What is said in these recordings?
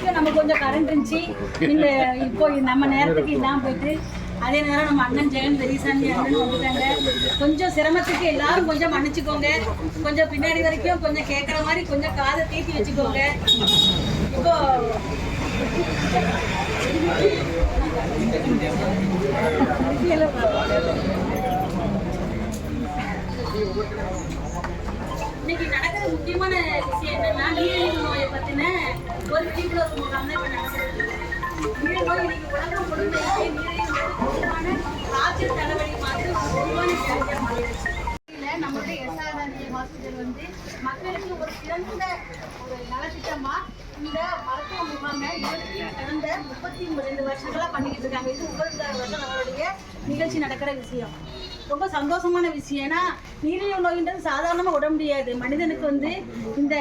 வரைக்கும் நம்ம கொஞ்சம் கரண்ட் இருந்துச்சு. இந்த இப்போ நம்ம நேரத்துக்கு இல்லாமல் போயிட்டு அதே நேரம் நம்ம அண்ணன் ஜெகன் பெரியசாமி அண்ணன் வந்துட்டாங்க. கொஞ்சம் சிரமத்துக்கு எல்லாரும் கொஞ்சம் மன்னிச்சுக்கோங்க. கொஞ்சம் பின்னாடி வரைக்கும் கொஞ்சம் கேட்குற மாதிரி கொஞ்சம் காதை தீட்டி வச்சுக்கோங்க. இப்போ இன்னைக்கு நடக்கிற முக்கியமான விஷயம் என்னன்னா நீரிழிவு நோயை பத்தின ஒரு விழிப்புணர்வு முகாம் தான் இப்ப நடக்கிறது. நீரிழிவு நோய் இன்னைக்கு உலகம் முழுமையாக நீரிழிவு காய்ச்சல் தலைவலி மாதிரி ஒரு பொதுவான வியாதியா மாறிடுச்சு. நம்மளுடைய எஸ்ஆர்ஆர்ஏ ஹாஸ்பிட்டல் வந்து மக்களுக்கு ஒரு சிறந்த ஒரு நலத்திட்டமா இந்த மருத்துவ முகாமை கடந்த 32 வருஷங்களா பண்ணிக்கிட்டு இருக்காங்க. இது 30வது வருஷம் நம்மளுடைய நிகழ்ச்சி நடக்கிற விஷயம். ரொம்ப சந்தோஷமான விஷயம். ஏன்னா நீரிழிவு நோயின்றது சாதாரணமாக விட முடியாது. மனிதனுக்கு வந்து இந்த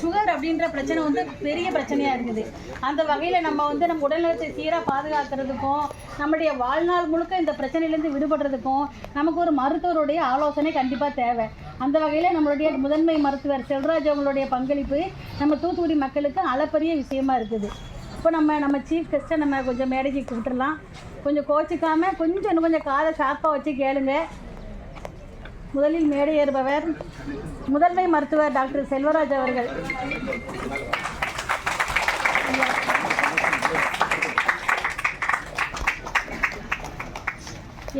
சுகர் அப்படின்ற பிரச்சனை வந்து பெரிய பிரச்சனையாக இருக்குது. அந்த வகையில் நம்ம வந்து நம்ம உடல்நலத்தை சீராக பாதுகாக்கிறதுக்கும் நம்முடைய வாழ்நாள் முழுக்க இந்த பிரச்சனையிலேருந்து விடுபடுறதுக்கும் நமக்கு ஒரு மருத்துவருடைய ஆலோசனை கண்டிப்பாக தேவை. அந்த வகையில் நம்மளுடைய முதன்மை மருத்துவர் செல்வராஜ் அவங்களுடைய பங்களிப்பு நம்ம தூத்துக்குடி மக்களுக்கு அளப்பரிய விஷயமா இருக்குது. இப்போ நம்ம சீஃப் கெஸ்ட்டை நம்ம கொஞ்சம் மேடைக்கு கூப்பிட்டுடலாம். கொஞ்சம் கோச்சிக்காமல் இன்னும் கொஞ்சம் காதை ஷார்ப்பாக வச்சு கேளுங்க. முதலில் மேடை ஏறுபவர் முதன்மை மருத்துவர் டாக்டர் செல்வராஜ் அவர்கள்.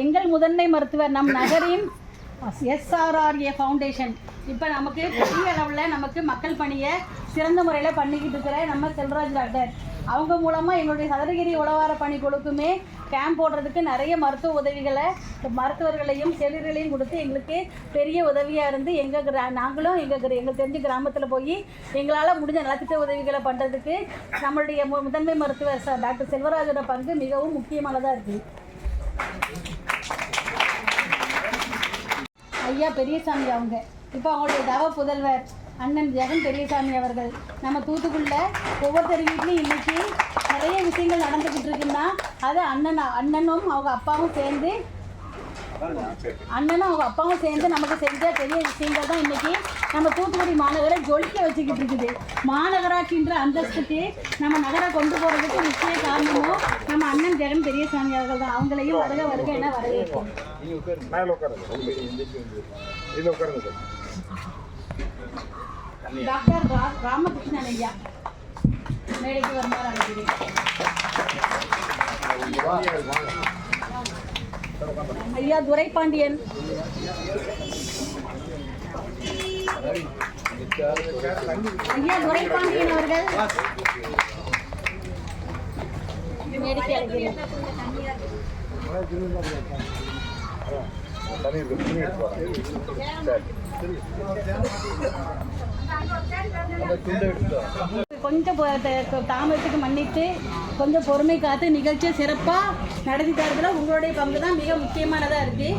எங்கள் முதன்மை மருத்துவர் நம் நகரின் எஸ்ஆர்ஆர்ஏ ஃபவுண்டேஷன் இப்போ நமக்கு பெரிய அளவில் நமக்கு மக்கள் பணியை சிறந்த முறையில் பண்ணிக்கிட்டு இருக்கிற நம்ம செல்வராஜ் டாக்டர் அவங்க மூலமாக எங்களுடைய சதுரகிரி உழவார பணி குழுக்குமே கேம்ப் போடுறதுக்கு நிறைய மருத்துவ உதவிகளை மருத்துவர்களையும் செவிலியர்களையும் கொடுத்து எங்களுக்கு பெரிய உதவியாக இருந்து நாங்களும் எங்களுக்கு தெரிஞ்ச கிராமத்தில் போய் எங்களால் முடிஞ்ச நலத்திட்ட உதவிகளை பண்ணுறதுக்கு நம்மளுடைய முதன்மை மருத்துவர் டாக்டர் செல்வராஜோட பங்கு மிகவும் முக்கியமானதாக இருக்குது. ஐயா பெரியசாமி அவங்க இப்போ அவங்களுடைய தவ புதல்வர் அண்ணன் ஜெகன் பெரியசாமி அவர்கள் நம்ம தூத்துக்குடியில் ஒவ்வொருத்தர் வீட்லையும் இன்றைக்கி நிறைய விஷயங்கள் நடந்துக்கிட்டு இருக்குன்னா அது அண்ணனும் அவங்க அப்பாவும் சேர்ந்து நமக்கு செஞ்ச பெரிய விஷயங்கள் தான் இன்றைக்கி நம்ம தூத்துக்குடி மாநகரை ஜொலிக்க வச்சுக்கிட்டு இருக்குது. மாநகராட்சின்ற அந்தஸ்துக்கு நம்ம நகரை கொண்டு போகிறதுக்கு முக்கிய காரணமும் நம்ம அண்ணன் ஜெகன் பெரியசாமி அவர்கள் தான். அவங்களையும் வருக என வரவேற்போம். டாக்டர் ராமகிருஷ்ணன் ஐயா மேடைக்கு வருமாறு அழைக்கிறேன். ஐயா துரைபாண்டியன், அவர்கள் மேடைக்கு அழைக்கிறேன். கொஞ்சம் தாமதத்துக்கு மன்னித்து கொஞ்சம் பொறுமை காத்து நிகழ்ச்சியை சிறப்பாக நடத்தி தரதுல உங்களுடைய பங்கு தான் மிக முக்கியமானதாக இருக்குது.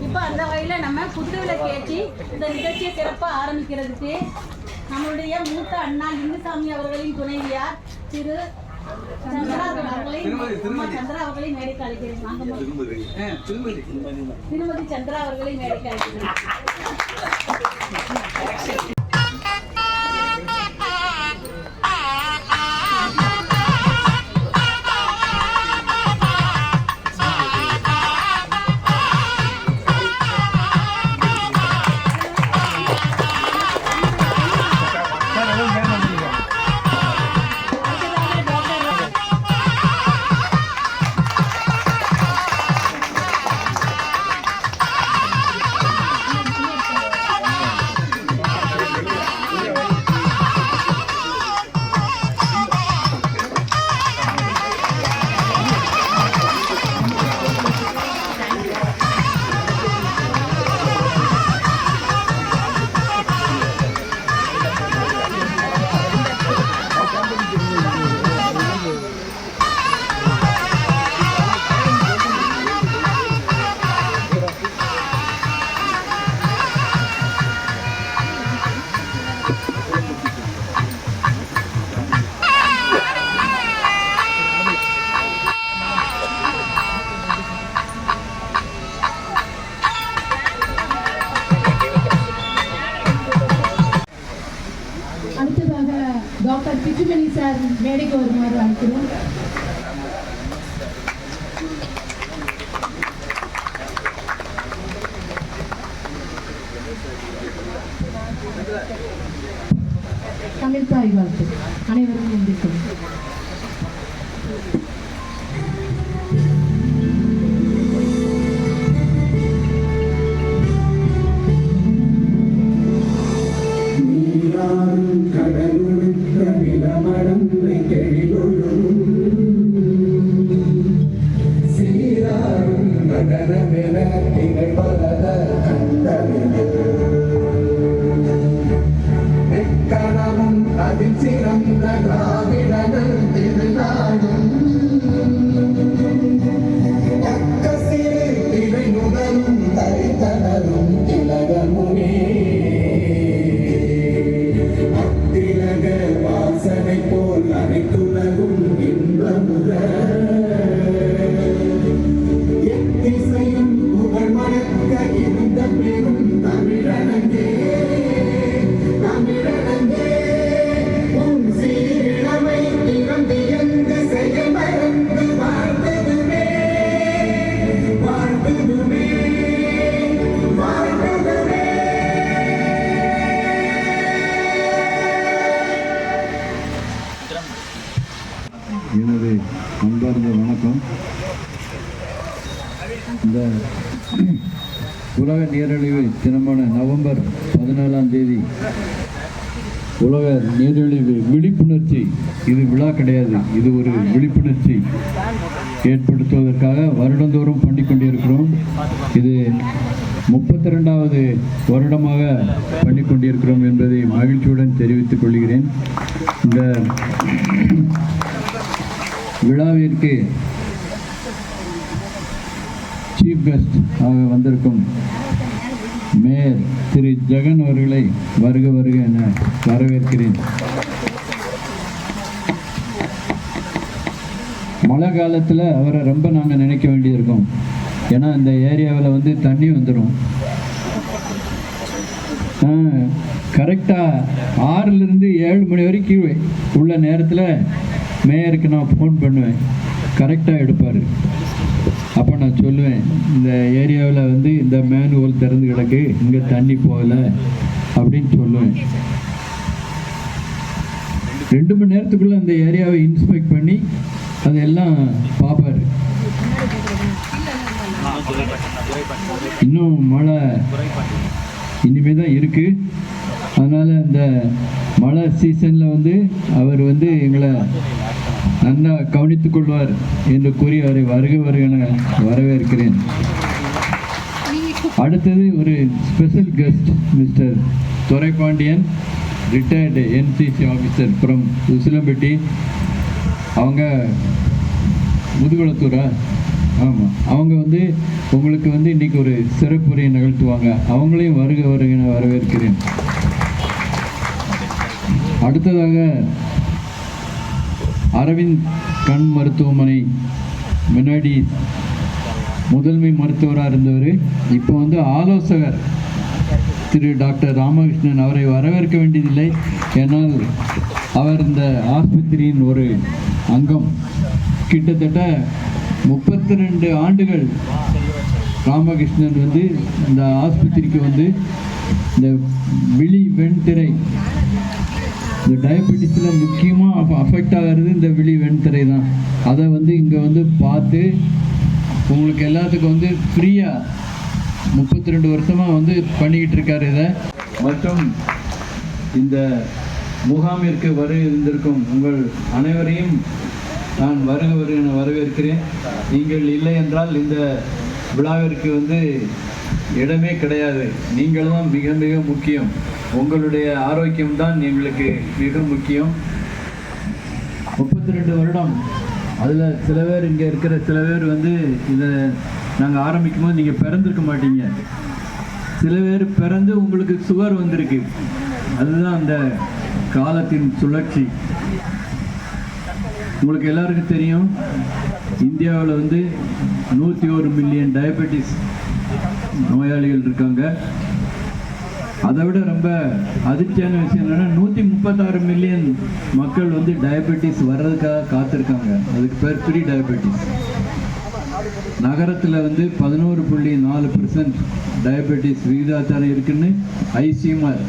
இப்போ அந்த வகையில் நம்ம குத்துவிளக்கு ஏற்றி இந்த நிகழ்ச்சியை சிறப்பாக ஆரம்பிக்கிறதுக்கு நம்மளுடைய மூத்த அண்ணா லிங்குசாமி அவர்களின் துணைவியார் திரு சந்திரா அவர்களை மேடைக்கு அழைக்கிறேன். திருமதி சந்திரா அவர்களை மேடைக்கு அழைக்கிறேன். சார் மேடைக்கு வருமாறு அழைக்கிறோம். தமிழ் தாய் வாழ்த்து அனைவரும் நம்பிக்கை. எனது அன்பார்ந்த வணக்கம். இந்த உலக நீரிழிவு தினமான நவம்பர் 14ஆம் தேதி உலக நீரிழிவு விழிப்புணர்ச்சி, இது விழா கிடையாது, இது ஒரு விழிப்புணர்ச்சி ஏற்படுத்துவதற்காக வருடந்தோறும் பண்ணிக்கொண்டிருக்கிறோம். இது 32வது வருடமாக பண்ணிக்கொண்டிருக்கிறோம் என்பதை மகிழ்ச்சியுடன் தெரிவித்துக் கொள்கிறேன். இந்த விழாவிற்கு சீஃப் கெஸ்ட் ஆக வந்திருக்கும் மேயர் திரு ஜெகன் அவர்களை வருக வருக என வரவேற்கிறேன். மழை காலத்தில் அவரை ரொம்ப நாங்கள் நினைக்க வேண்டியிருக்கோம். ஏன்னா இந்த ஏரியாவில் தண்ணி வந்துடும். கரெக்டாக 6லேருந்து 7 மணி வரைக்கும் உள்ள நேரத்தில் மேயருக்கு நான் ஃபோன் பண்ணுவேன், கரெக்டாக எடுப்பார். அப்போ நான் சொல்லுவேன், இந்த ஏரியாவில் இந்த மேனுவல் திறந்து கிடக்கு, இங்கே தண்ணி போகலை அப்படின்னு சொல்லுவேன். 2 மணி நேரத்துக்குள்ளே அந்த ஏரியாவை இன்ஸ்பெக்ட் பண்ணி அதெல்லாம் பார்ப்பார். இன்னும் மழை இனிமே தான் இருக்குது. அதனால் இந்த மழை சீசனில் அவர் எங்களை நல்லா கவனித்துக் கொள்வார் என்று கூறி அவரை வருக வருகென வரவேற்கிறேன். அடுத்தது ஒரு special guest mister Duraipandian, retired NCC officer from Usilampatti. அவங்க முதுகுளத்தூரா? ஆமாம். அவங்க உங்களுக்கு இன்றைக்கி ஒரு சிறப்புரையை நிகழ்த்துவாங்க. அவங்களையும் வருக வருகென வரவேற்கிறேன். அடுத்ததாக அரவிந்த் கண் மருத்துவமனை முன்னாடி முதன்மை மருத்துவராக இருந்தவர், இப்போ ஆலோசகர் திரு டாக்டர் ராமகிருஷ்ணன். அவரை வரவேற்க வேண்டியதில்லை, ஏன்னால் அவர் இந்த ஆஸ்பத்திரியின் ஒரு அங்கம். கிட்டத்தட்ட 32 ஆண்டுகள் ராமகிருஷ்ணன் இந்த ஆஸ்பத்திரிக்கு இந்த விழி வெண்திரை, இந்த டயபெட்டிஸில் முக்கியமாக அஃபெக்ட் ஆகிறது இந்த விழி வெண்திரை தான். அதை இங்கே பார்த்து உங்களுக்கு எல்லாத்துக்கும் ஃப்ரீயாக 32 வருஷமாக பண்ணிக்கிட்டு இருக்கார் இதை. மற்றும் இந்த முகாமிற்கு இருந்திருக்கும் உங்கள் அனைவரையும் நான் வருக வருக வரவேற்கிறேன். நீங்கள் இல்லை என்றால் இந்த விழாவிற்கு இடமே கிடையாது. நீங்கள் தான் மிக மிக முக்கியம். உங்களுடைய ஆரோக்கியம்தான் எங்களுக்கு மிக முக்கியம். 32 வருடம், அதில் சில பேர் இங்கே இருக்கிற சில பேர் இதை நாங்கள் ஆரம்பிக்கும் போது நீங்கள் பிறந்திருக்க மாட்டீங்க. சில பேர் பிறந்து உங்களுக்கு சுகர் வந்திருக்கு. அதுதான் அந்த காலத்தின் சுழற்சி. உங்களுக்கு எல்லாருக்கும் தெரியும், இந்தியாவில் 101 மில்லியன் டயபெட்டிஸ் நோயாளிகள் இருக்காங்க. அதை விட ரொம்ப அதிர்ச்சியான விஷயம் என்னென்னா 136 மில்லியன் மக்கள் வந்து டயபெட்டிஸ் வர்றதுக்காக காத்திருக்காங்க. அதுக்கு பேர் ப்ரீ டயபெட்டிஸ். நகரத்தில் வந்து 11.4% டயபெட்டிஸ் விகிதாச்சாரம் இருக்குன்னு ஐசிஎம்ஆர்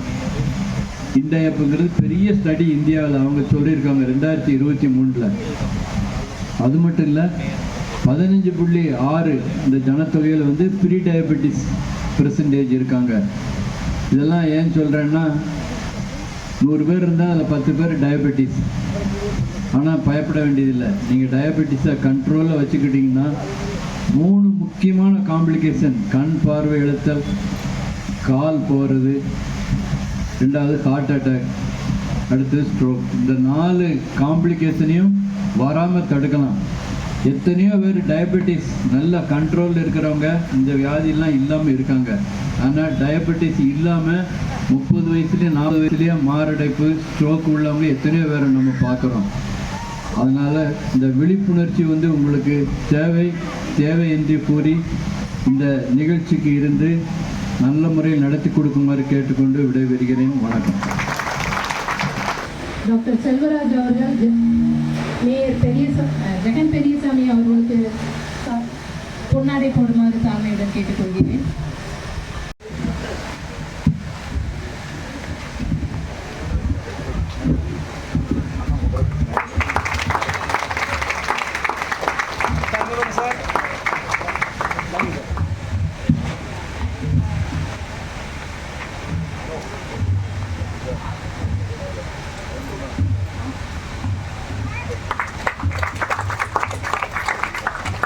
இண்டயப்புங்கிறது பெரிய ஸ்டடி இந்தியாவில் அவங்க சொல்லியிருக்காங்க 2023. அது மட்டும் இல்லை, 15.6 இந்த ஜனத்தொகையில் வந்து ப்ரீ டயபெட்டிஸ் பெர்சன்டேஜ் இருக்காங்க. இதெல்லாம் ஏன் சொல்கிறேன்னா, 100 பேர் இருந்தால் அதில் 10 பேர் டயபெட்டிஸ். ஆனால் பயப்பட வேண்டியதில்லை. நீங்கள் டயபெட்டிஸை கண்ட்ரோலில் வச்சுக்கிட்டிங்கன்னா 3 முக்கியமான காம்ப்ளிகேஷன்: கண் பார்வை இழத்தல், கால் போகிறது, 2வது ஹார்ட் அட்டாக், அடுத்து ஸ்ட்ரோக். இந்த 4 காம்ப்ளிகேஷனையும் வராமல் தடுக்கலாம். எத்தனையோ பேர் டயபெட்டிஸ் நல்ல கண்ட்ரோலில் இருக்கிறவங்க இந்த வியாதியெல்லாம் இல்லாமல் இருக்காங்க. ஆனால் டயபெட்டிஸ் இல்லாமல் 30 வயசுலேயே 40 வயசுலேயே மாரடைப்பு, ஸ்ட்ரோக் உள்ளவங்க எத்தனையோ பேரை நம்ம பார்க்குறோம். அதனால் இந்த விழிப்புணர்ச்சி வந்து உங்களுக்கு தேவை என்று கூறி இந்த நிகழ்ச்சிக்கு இருந்து நல்ல முறையில் நடத்தி கொடுக்குமாறு கேட்டுக்கொண்டு விடைபெறுகிறேன். வணக்கம். டாக்டர் செல்வராஜ் அவர்கள் மேயர் ஜெகன் பெரியசாமி அவர்களுக்கு பொன்னாடை போடுமாறு தாழ்மையுடன் கேட்டுக்கொள்கிறேன்.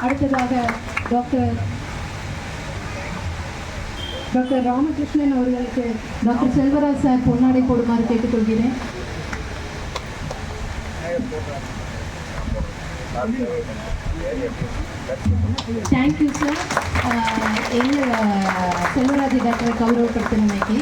அடுத்ததாக டாக்டர் ராமகிருஷ்ணன் அவர்களுக்கு டாக்டர் செல்வராஜ் சார் பொன்னாடை போடுமாறு கேட்டுக்கொள்கிறேன். Thank you sir. எங்கள் செல்வராஜ் டாக்டரை கௌரவப்படுத்தினமைக்கு.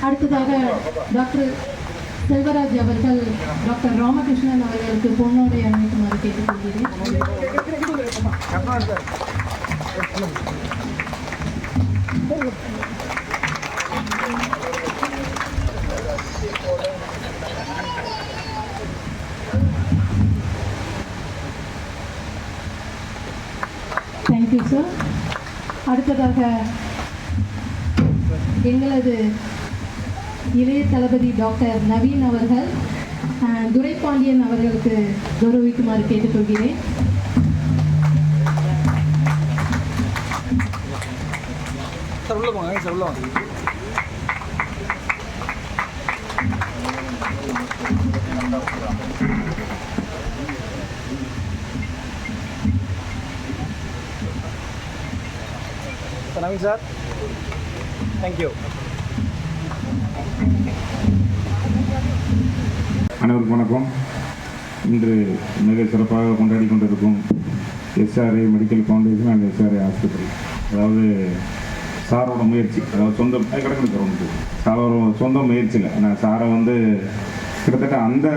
அடுத்ததாக டாக்டர் செல்வராஜ் அவர்கள் டாக்டர் ராமகிருஷ்ணன் அவர்களுக்கு பொன்னோடை அணிவிக்குமாறு கேட்டுக்கொள்கிறேன். Thank you sir. அடுத்ததாக எங்களது இளைய தளபதி டாக்டர் நவீன் அவர்கள் துரைபாண்டியன் அவர்களுக்கு கௌரவிக்குமாறு கேட்டுக்கொள்கிறேன். Naveen sir, thank you. அனைவருக்கும் வணக்கம். இன்று மிக சிறப்பாக கொண்டாடி கொண்டிருக்கும் SRI medical foundation and SRI hospital, அதாவது சாரோட முயற்சி, அதாவது சாரோட சொந்த முயற்சியில் நான் சாரை வந்து கிட்டத்தட்ட அந்த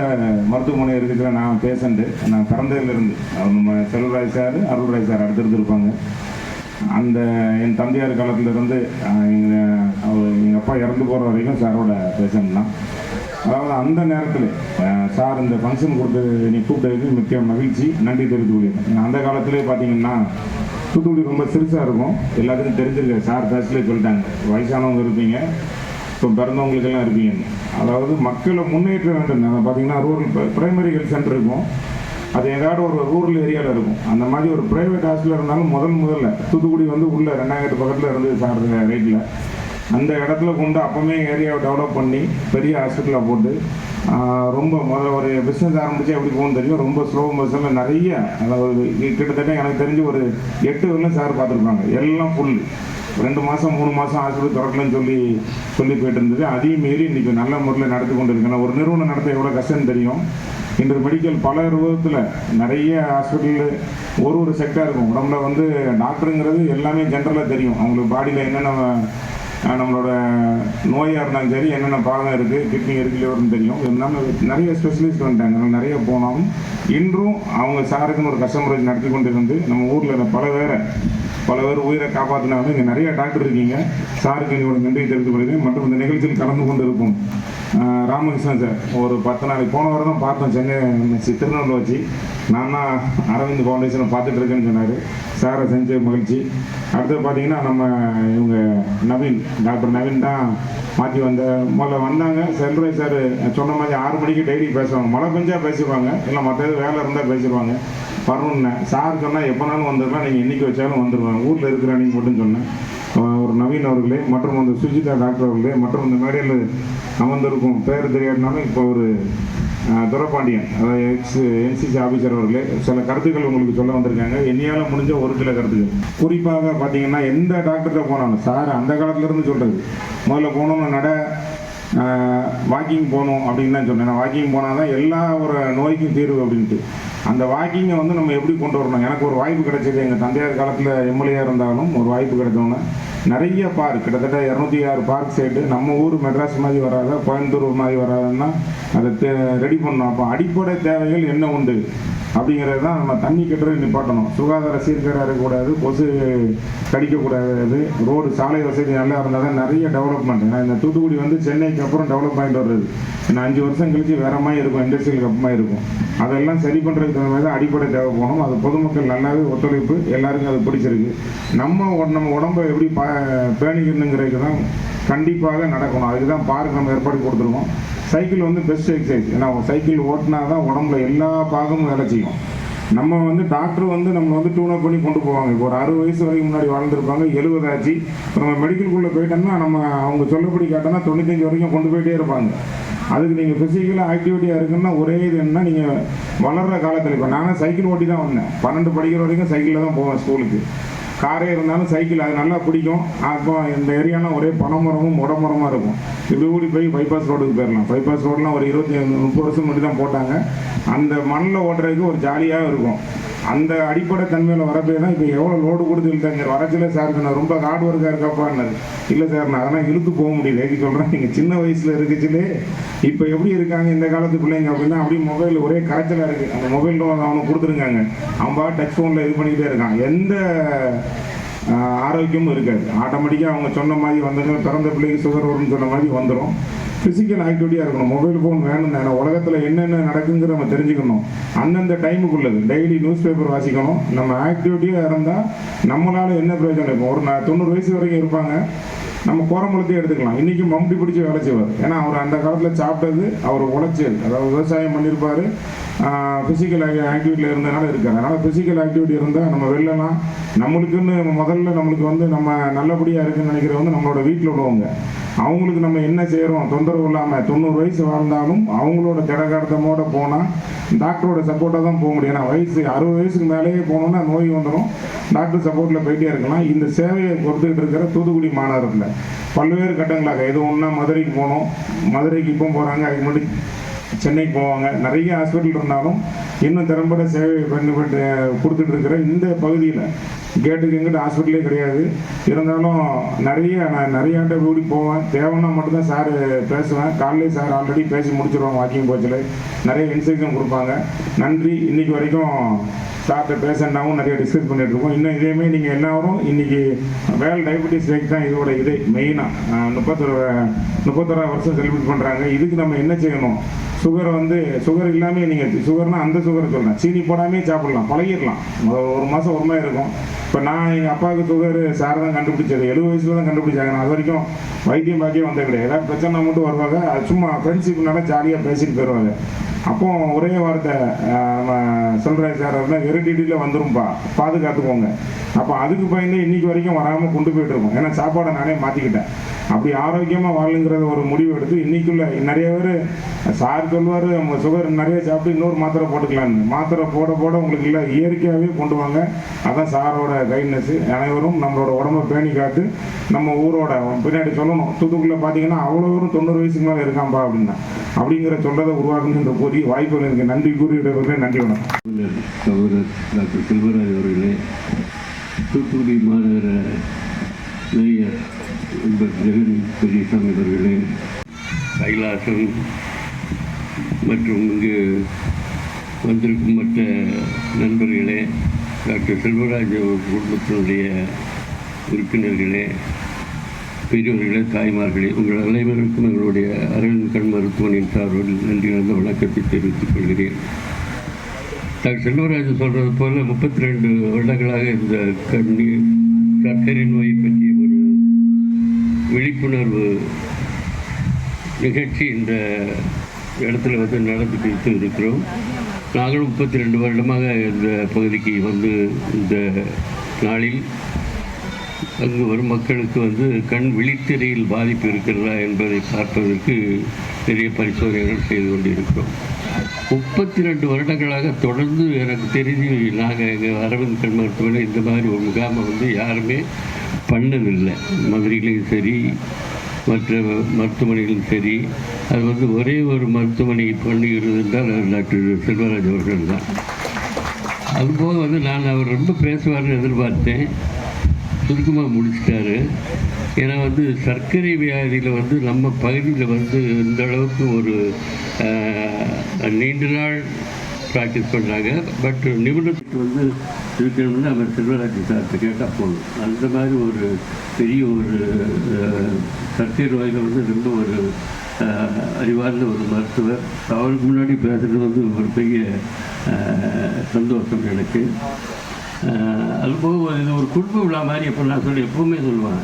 மருத்துவமனை இருக்கிற நான் பேஷண்ட்டு, நான் பிறந்ததுலேருந்து அவர் நம்ம செல்வராஜ் சார், அருள்ராஜ் சார் அடுத்தடுத்து இருப்பாங்க. அந்த என் தந்தையார் காலத்திலேருந்து எங்கள் அப்பா இறந்து போகிற வரைக்கும் சாரோட பேஷண்ட் தான். அதாவது அந்த நேரத்தில் சார் இந்த ஃபங்க்ஷன் கொடுத்து நீ கூப்பிட்டதுக்கு மிக்க மகிழ்ச்சி, நன்றி தெரிவித்துக் கொள்கிறேன். அந்த காலத்திலே பார்த்தீங்கன்னா தூத்துக்குடி ரொம்ப சிறுசாக இருக்கும், எல்லாத்துக்கும் தெரிஞ்சிருக்க சார் பேசிலே சொல்லிட்டாங்க, வயசானவங்க இருப்பீங்க, இப்போ பிறந்தவங்களுக்கெல்லாம் இருப்பீங்கன்னு. அதாவது மக்களை முன்னேற்ற வேண்டும். பார்த்தீங்கன்னா ரூரல் பிரைமரி ஹெல்த் சென்டர் இருக்கும், அது ஏதாவது ஒரு ரூரல் ஏரியாவில் இருக்கும். அந்த மாதிரி ஒரு ப்ரைவேட் ஹாஸ்பிட்டல் இருந்தாலும் முதல்ல தூத்துக்குடி வந்து உள்ள 2000 பக்கத்தில் இருந்து சார் ரைட்டில் அந்த இடத்துல கொண்டு அப்போவே ஏரியாவை டெவலப் பண்ணி பெரிய ஹாஸ்பிட்டலாக போட்டு ரொம்ப ஒரு பிஸ்னஸ் ஆரம்பித்து எப்படி போகணும்னு தெரியும். ரொம்ப ஸ்லோ பஸ்ஸில் நிறைய, அதாவது கிட்டத்தட்ட எனக்கு தெரிஞ்சு ஒரு 8 வரலும் சார் பார்த்துருப்பாங்க. எல்லாம் ஃபுல் 2 மாதம் 3 மாதம் ஹாஸ்பிட்டல் திறக்கலன்னு சொல்லி போயிட்டு இருந்தது. அதையும் மீறி இன்றைக்கி நல்ல முறையில் நடத்தி கொண்டு இருக்கேன். ஒரு நிறுவனம் நடத்த எவ்வளோ கஷ்டம்னு தெரியும். இன்று மெடிக்கல் பல ரூபத்தில் நிறைய ஹாஸ்பிட்டலு ஒரு செக்டாக இருக்கும். உடம்புல வந்து டாக்டருங்கிறது எல்லாமே ஜென்ரலாக தெரியும், அவங்களுக்கு பாடியில் என்னென்ன நம்மளோட நோயாக இருந்தாலும் சரி என்னென்ன பாகம் இருக்குது, கிட்னி இருக்குது, லிவர்னு தெரியும். இருந்தாலும் நிறைய ஸ்பெஷலிஸ்ட் வந்துட்டாங்க. அதனால் நிறைய போனாலும் இன்றும் அவங்க சாருக்குன்னு ஒரு கஸ்டமரேஜ் நடத்தி கொண்டு இருந்து நம்ம ஊரில் பல பேர் உயிரை காப்பாற்றினாங்க. இங்கே நிறைய டாக்டர் இருக்கீங்க. சாருக்கு என்னோட நன்றியை தெரிவித்துக் கொள்கிறேன். மற்றும் இந்த நிகழ்ச்சியில் கலந்து கொண்டு இருக்கும் ராமகிருஷ்ணன் சார் ஒரு 10 நாளைக்கு போன வாரம் தான் பார்த்தோம், சென்னை திருநெல்வேலியில் வச்சு. நான் தான் அரவிந்த் ஃபவுண்டேஷனை பார்த்துட்டு இருக்கேன்னு சொன்னார். சாரை செஞ்ச மகிழ்ச்சி. அடுத்து பார்த்தீங்கன்னா நம்ம இவங்க டாக்டர் நவீன் தான் மாற்றி முதல்ல வந்தாங்க. செல்வராஜ் சார் சொன்ன மாதிரி 6 மணிக்கு டெய்லி பேசுவாங்க. மழை பெஞ்சா பேசுவாங்க, இல்லை மற்ற எது வேலை இருந்தால் பேசிடுவாங்க. வரணுன்னு சார் சொன்னால் எப்போனாலும் வந்துடலாம், நீங்கள் இன்றைக்கி வச்சாலும் வந்துடுவேன், ஊரில் இருக்கிற அன்றைக்கி மட்டும் சொன்னேன். ஒரு நவீன் அவர்களே மற்றும் அந்த சுஜிதா டாக்டர் அவர்களே மற்றும் இந்த மேடையில் அமர்ந்திருக்கும் பேர் தெரியாதுனாலும் இப்போ ஒரு துரப்பாண்டியன் அதாவது என்சிசி ஆஃபீஸர் அவர்களே சில கருத்துக்கள் உங்களுக்கு சொல்ல வந்திருக்காங்க. என்னையால் முடிஞ்ச ஒரு சில கருத்துக்கள். குறிப்பாக பார்த்தீங்கன்னா எந்த டாக்டர்கிட்ட போனாலும் சார் அந்த காலத்துலேருந்து சொல்கிறது, முதல்ல போகணுன்னு வாக்கிங் போகணும் அப்படின்னு தான் சொன்னேன். வாக்கிங் போனால் தான் எல்லா ஒரு நோய்க்கும் தீர்வு அப்படின்ட்டு. அந்த வாக்கிங்கை நம்ம எப்படி கொண்டு வரணும். எனக்கு ஒரு வாய்ப்பு கிடைச்சது, எங்கள் தந்தையார் காலத்தில் எம்எல்ஏ இருந்தாலும் ஒரு வாய்ப்பு கிடைத்தோன்னே நிறைய பார்க், கிட்டத்தட்ட 206 பார்க் சைடு நம்ம ஊர் மெட்ராஸ் மாதிரி வராத, கோயம்புத்தூர் மாதிரி வராதுன்னா அதை ரெடி பண்ணணும். அப்போ அடிப்படை தேவைகள் என்ன உண்டு அப்படிங்கிறது தான். நம்ம தண்ணி கட்டுறது நிப்பாட்டணும், சுகாதார சீர்கேடாக இருக்கக்கூடாது, கொசு கடிக்கக்கூடாது, ரோடு சாலை வசதி நல்லா இருந்தால் தான் நிறைய டெவலப்மெண்ட். ஏன்னா இந்த தூத்துக்குடி சென்னைக்கு அப்புறம் டெவலப் ஆகிட்டு வருது. இன்னும் 5 வருஷம் கழிச்சு வேற மாதிரி இருக்கும், இண்டஸ்ட்ரியல் கப்பமாக இருக்கும். அதெல்லாம் சரி பண்ணுறதுக்கு தகுந்த மாதிரி தான் அடிப்படை தேவை போகணும். அது பொதுமக்கள் நல்லாவே ஒத்துழைப்பு, எல்லாருக்கும் அது பிடிச்சிருக்கு. நம்ம உடம்பை எப்படி பேணிக்கணுங்கிறதுக்கு தான் கண்டிப்பாக நடக்கணும். அதுக்கு தான் பார்க் நம்ம ஏற்பாடு கொடுத்துருக்கோம். Cycle best exercise. ஏன்னா சைக்கிள் ஓட்டினா தான் உடம்புல எல்லா பாகமும் வேலை செய்யும். நம்ம டாக்டர் நம்மளை டியூனப் பண்ணி கொண்டு போவாங்க. இப்போ ஒரு 60 வயசு வரைக்கும் முன்னாடி வாழ்ந்துருப்பாங்க, 70 ஆச்சு. இப்போ நம்ம மெடிக்கலுக்குள்ளே போயிட்டோம்னா நம்ம அவங்க சொல்லப்படி காட்டினா 95 வரைக்கும் கொண்டு போயிட்டே இருப்பாங்க. அதுக்கு நீங்கள் ஃபிசிக்கலாக ஆக்டிவிட்டியாக இருக்குன்னா ஒரே இது என்ன, நீங்கள் வளர்கிற காலத்தில். இப்போ நானும் சைக்கிள் ஓட்டி தான் வந்தேன். 12 படிக்கிற வரைக்கும் சைக்கிளில் தான் போவேன் ஸ்கூலுக்கு. காரே இருந்தாலும் சைக்கிள் அது நல்லா பிடிக்கும். அப்போ இந்த ஏரியாலாம் ஒரே பனைமரமும் முடமரமாக இருக்கும். இப்படி ஓடி போய் பைபாஸ் ரோடுக்கு போயிடலாம். பைபாஸ் ரோடெலாம் ஒரு 25-30 வருஷம் முன்னாடி தான் போட்டாங்க. அந்த மண்ணில் ஓட்டுறதுக்கு ஒரு ஜாலியாக இருக்கும். அந்த அடிப்படை தன்மையில் வரப்பே தான் இப்போ எவ்வளோ லோடு கொடுத்து இழுத்தாங்க. வரச்சில சார் நான் ரொம்ப ஹார்ட் ஒர்க்காக இருக்காப்பான்னாரு. இல்லை சார் நான் அதெல்லாம் இழுத்து போக முடியல. எதுக்கு சொல்கிறேன், நீங்கள் சின்ன வயசில் இருக்குச்சுலே இப்போ எப்படி இருக்காங்க இந்த காலத்து பிள்ளைங்க அப்படின்னா, அப்படியே மொபைல் ஒரே கரைச்சலாக இருக்குது. அந்த மொபைல் அவனுக்கு கொடுத்துருக்காங்க, அவன் டச் ஃபோனில் இது பண்ணிக்கிட்டே இருக்கான். எந்த ஆரோக்கியமும் இருக்காது. ஆட்டோமேட்டிக்காக அவங்க சொன்ன மாதிரி பிறந்த பிள்ளைக்கு சுகர் வரும்னு சொன்ன மாதிரி வந்துடும். ஃபிசிக்கல் ஆக்டிவிட்டியாக இருக்கணும். மொபைல் ஃபோன் வேணும். உலகத்தில் என்னென்ன நடக்குங்கிற நம்ம தெரிஞ்சுக்கணும். அந்தந்த டைமுக்குள்ளது டெய்லி நியூஸ் பேப்பர் வாசிக்கணும். நம்ம ஆக்டிவிட்டியாக இருந்தால் நம்மளால் என்ன பிரயோஜனம் இருக்கும். ஒரு 90 வயசு வரைக்கும் இருப்பாங்க. நம்ம கோரம்பளத்தையும் எடுத்துக்கலாம். இன்றைக்கி மம்டி பிடிச்சி வேலை செய்வார். ஏன்னா அவர் அந்த காலத்தில் சாப்பிட்டது அவர் உழைச்சல், அதாவது விவசாயம் பண்ணியிருப்பார். ஃபிசிக்கல் ஆக்டிவிட்டியில் இருந்ததுனால இருக்காது. அதனால் ஃபிசிக்கல் ஆக்டிவிட்டி இருந்தால் நம்ம வெளிலலாம் நம்மளுக்குன்னு முதல்ல நம்மளுக்கு நம்ம நல்லபடியாக இருக்குன்னு நினைக்கிறவங்க நம்மளோட வீட்டில் உள்ளவங்க. அவங்களுக்கு நம்ம என்ன செய்கிறோம் தொந்தரவு இல்லாமல் 90 வயசு வாழ்ந்தாலும் அவங்களோட திடகார்த்தமோடு போனால் டாக்டரோட சப்போர்ட்டாக தான் போக முடியும். ஏன்னா 60 வயசுக்கு மேலேயே போனோன்னா நோய் வந்துடும். டாக்டர் சப்போர்ட்டில் போயிட்டே இருக்கலாம். இந்த சேவையை கொடுத்துக்கிட்டு இருக்கிற தூத்துக்குடி மாநகரத்தில் பல்வேறு கட்டங்களாக எது ஒன்றா மதுரைக்கு போனோம். மதுரைக்கு இப்போ போகிறாங்க, அதுக்கு முன்னாடி சென்னைக்கு போவாங்க. நிறைய ஹாஸ்பிட்டல் இருந்தாலும் இன்னும் திறம்பட சேவை பண்ணிட்டு கொடுத்துட்டு இருக்கிற இந்த பகுதியில் கேட்டுக்கு எங்கிட்ட ஹாஸ்பிட்டலே கிடையாது. இருந்தாலும் நான் நிறையாட்ட கூடி போவேன். தேவைன்னா மட்டும்தான் சார் பேசுவேன். காலையிலே சார் ஆல்ரெடி பேசி முடிச்சிடுவாங்க. வாக்கிங் போச்சில் நிறைய இன்ஸ்ட்ரக்ஷன் கொடுப்பாங்க. நன்றி. இன்றைக்கி வரைக்கும் சார்கிட்ட பேசண்டாவும் நிறைய டிஸ்கஸ் பண்ணிட்டு இருக்கோம். இன்னும் இதேமாரி நீங்கள் எல்லாரும் இன்றைக்கி வேர்ல்டு டயபெட்டிஸ் டேக்கு தான் இதோட இதே மெயினாக 31 வருஷம் செலிப்ரேட் பண்ணுறாங்க. இதுக்கு நம்ம என்ன செய்யணும், சுகர் இல்லாமல் நீங்கள் சுகர்னால் அந்த சுகரை சொல்லலாம், சீனி போடாமே சாப்பிட்லாம், பழகிடலாம். ஒரு மாதம் ஒரு மாதிரி இருக்கும். இப்போ நான் எங்கள் அப்பாவுக்கு சுகர் சார் தான் கண்டுபிடிச்சது. 70 வயசில் தான் கண்டுபிடிச்சாங்க. நான் அது வரைக்கும் வைத்தியம் பாக்கியே வந்தது கிடையாது. ஏதாவது பிரச்சனை மட்டும் வருவாங்க. அது சும்மா ஃப்ரெண்ட்ஷிப்னால ஜாலியாக பேசிட்டு போயிடுவாங்க. அப்போ ஒரே வார்த்தை சொல்கிறேன் சார், அப்படின்னா ஹெரிடிட்டியில் வந்துரும்பா, பாதுகாத்துக்கோங்க. அப்போ அதுக்கு பயந்து இன்றைக்கி வரைக்கும் வராமல் கொண்டு போய்ட்டுருக்கோம். ஏன்னா சாப்பாடை நானே மாற்றிக்கிட்டேன். அப்படி ஆரோக்கியமாக வாழுங்கிறத ஒரு முடிவு எடுத்து இன்றைக்குள்ள நிறைய பேர் சார் சொல்லுவார், நம்ம சுகர் நிறைய சாப்பிட்டு இன்னொரு மாத்திரை போட்டுக்கலான்னு. மாத்திரை போட உங்களுக்கு இல்லை, இயற்கையாகவே கொண்டு வாங்க. அதான் சாரோட கைட்னஸ்ஸு. அனைவரும் நம்மளோட உடம்பை பேணி காத்து நம்ம ஊரோட பின்னாடி சொல்லணும். தூத்துக்குள்ளே பார்த்தீங்கன்னா அவ்வளோ பேரும் 90 வயசுக்கு மேலே இருக்காம்பா அப்படின்னா அப்படிங்கிற சொல்றதை உருவாக்குன்ற கூறி வாய்ப்புகள் எனக்கு நன்றி கூறி விடுவதே நன்றி. வணக்கம். சகோதரர் டாக்டர் செல்வராஜ் அவர்களே, தூத்துக்குடி மாநகர மேயர் பெரியசாமி அவர்களே, கைலாசம் மற்றும் இங்கு வந்திருக்கும் மற்ற நண்பர்களே, டாக்டர் செல்வராஜ் குடும்பத்தினுடைய உறுப்பினர்களே, பெரியவர்களே, தாய்மார்களே, உங்கள் அனைவருக்கும் எங்களுடைய அரவிந்த் கண் மருத்துவமனையின் சார்பில் நன்றி கலந்த வணக்கத்தை தெரிவித்துக் கொள்கிறேன். டாக்டர் செல்வராஜ் சொல்கிறது போல 32 வருடங்களாக இந்த சர்க்கரை நோயை பற்றிய ஒரு விழிப்புணர்வு நிகழ்ச்சி இந்த இடத்துல வந்து நடந்துக்கிட்டு இருக்கிறோம். நாங்களும் 32 வருடமாக இந்த பகுதிக்கு வந்து இந்த நாளில் அங்கு வரும் மக்களுக்கு வந்து கண் விழித்திரையில் பாதிப்பு இருக்கிறதா என்பதை பார்ப்பதற்கு நிறைய பரிசோதனைகள் செய்து கொண்டிருக்கிறோம். 32 வருடங்களாக தொடர்ந்து எனக்கு தெரிஞ்சு நாங்கள் எங்கள் அரவிந்த் கண் மருத்துவமனை இந்த மாதிரி ஒரு முகாமை வந்து யாருமே பண்ணதில்லை. மதுரையிலையும் சரி, மற்ற மருத்துவமனைகளும் சரி, அது வந்து ஒரே ஒரு மருத்துவமனை பண்ணுகிறது என்றால் அது டாக்டர் செல்வராஜ் அவர்கள் தான். அதுபோக வந்து நான் அவர் ரொம்ப பேசுவார்னு எதிர்பார்த்தேன். சுருக்கமாக முடிச்சிட்டாரு. ஏன்னா வந்து சர்க்கரை வியாதியில் வந்து நம்ம பகுதியில் வந்து இந்த அளவுக்கு ஒரு நீண்ட நாள் ப்ராக்டிஸ் பண்ணாங்க. பட் நிபுணத்துக்கு வந்து இருக்கணும்னு அவர் செல்வராஜ் சார்கிட்ட கேட்டால் போதும். அந்த மாதிரி ஒரு பெரிய ஒரு சர்க்கரை நோய்கள் வந்து ரொம்ப ஒரு அறிவார்ந்த ஒரு மருத்துவர். அவருக்கு முன்னாடி பேசுகிறது வந்து ஒரு பெரிய சந்தோஷம் எனக்கு. அதுபோக இது ஒரு குடும்ப விழா மாதிரி எப்போ நான் எப்போவுமே சொல்லுவேன்.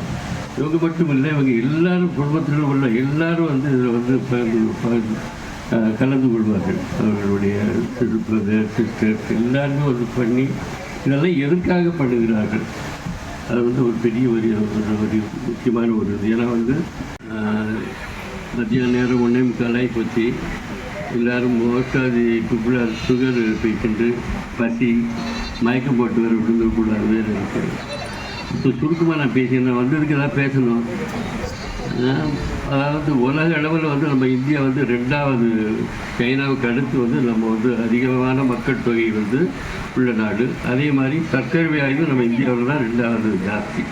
இவங்க மட்டும் இல்லை, இவங்க எல்லாரும் குடும்பத்தில் உள்ள எல்லாரும் வந்து இதில் வந்து கலந்து கொள்வார்கள். அவர்களுடைய சிஸ்டர்ஸ் எல்லாருமே வந்து பண்ணி இதெல்லாம் எதற்காக பண்ணுகிறார்கள், அது வந்து ஒரு பெரிய ஒரு முக்கியமான ஒரு இது. ஏன்னா வந்து மத்தியான நேரம் 1:45 போச்சு. எல்லோரும் மோஸ்டாக பீப்புளாக சுகர் பேஷண்ட்டு, பசி, மயக்கம் போட்டு வேறு விழுந்துக்கூடாது வேறு இருக்குது. இப்போ சுருக்கமாக நான் பேசினேன், வந்ததுக்கு எதாவது பேசணும். அதாவது உலக அளவில் வந்து நம்ம இந்தியா வந்து 2வது சைனாவுக்கு அடுத்து வந்து நம்ம வந்து அதிகமான மக்கள் தொகை வந்து உள்ள நாடு. அதே மாதிரி சர்க்கரை வியாதியும் நம்ம இந்தியாவில் தான் 2வது ஜாஸ்தி.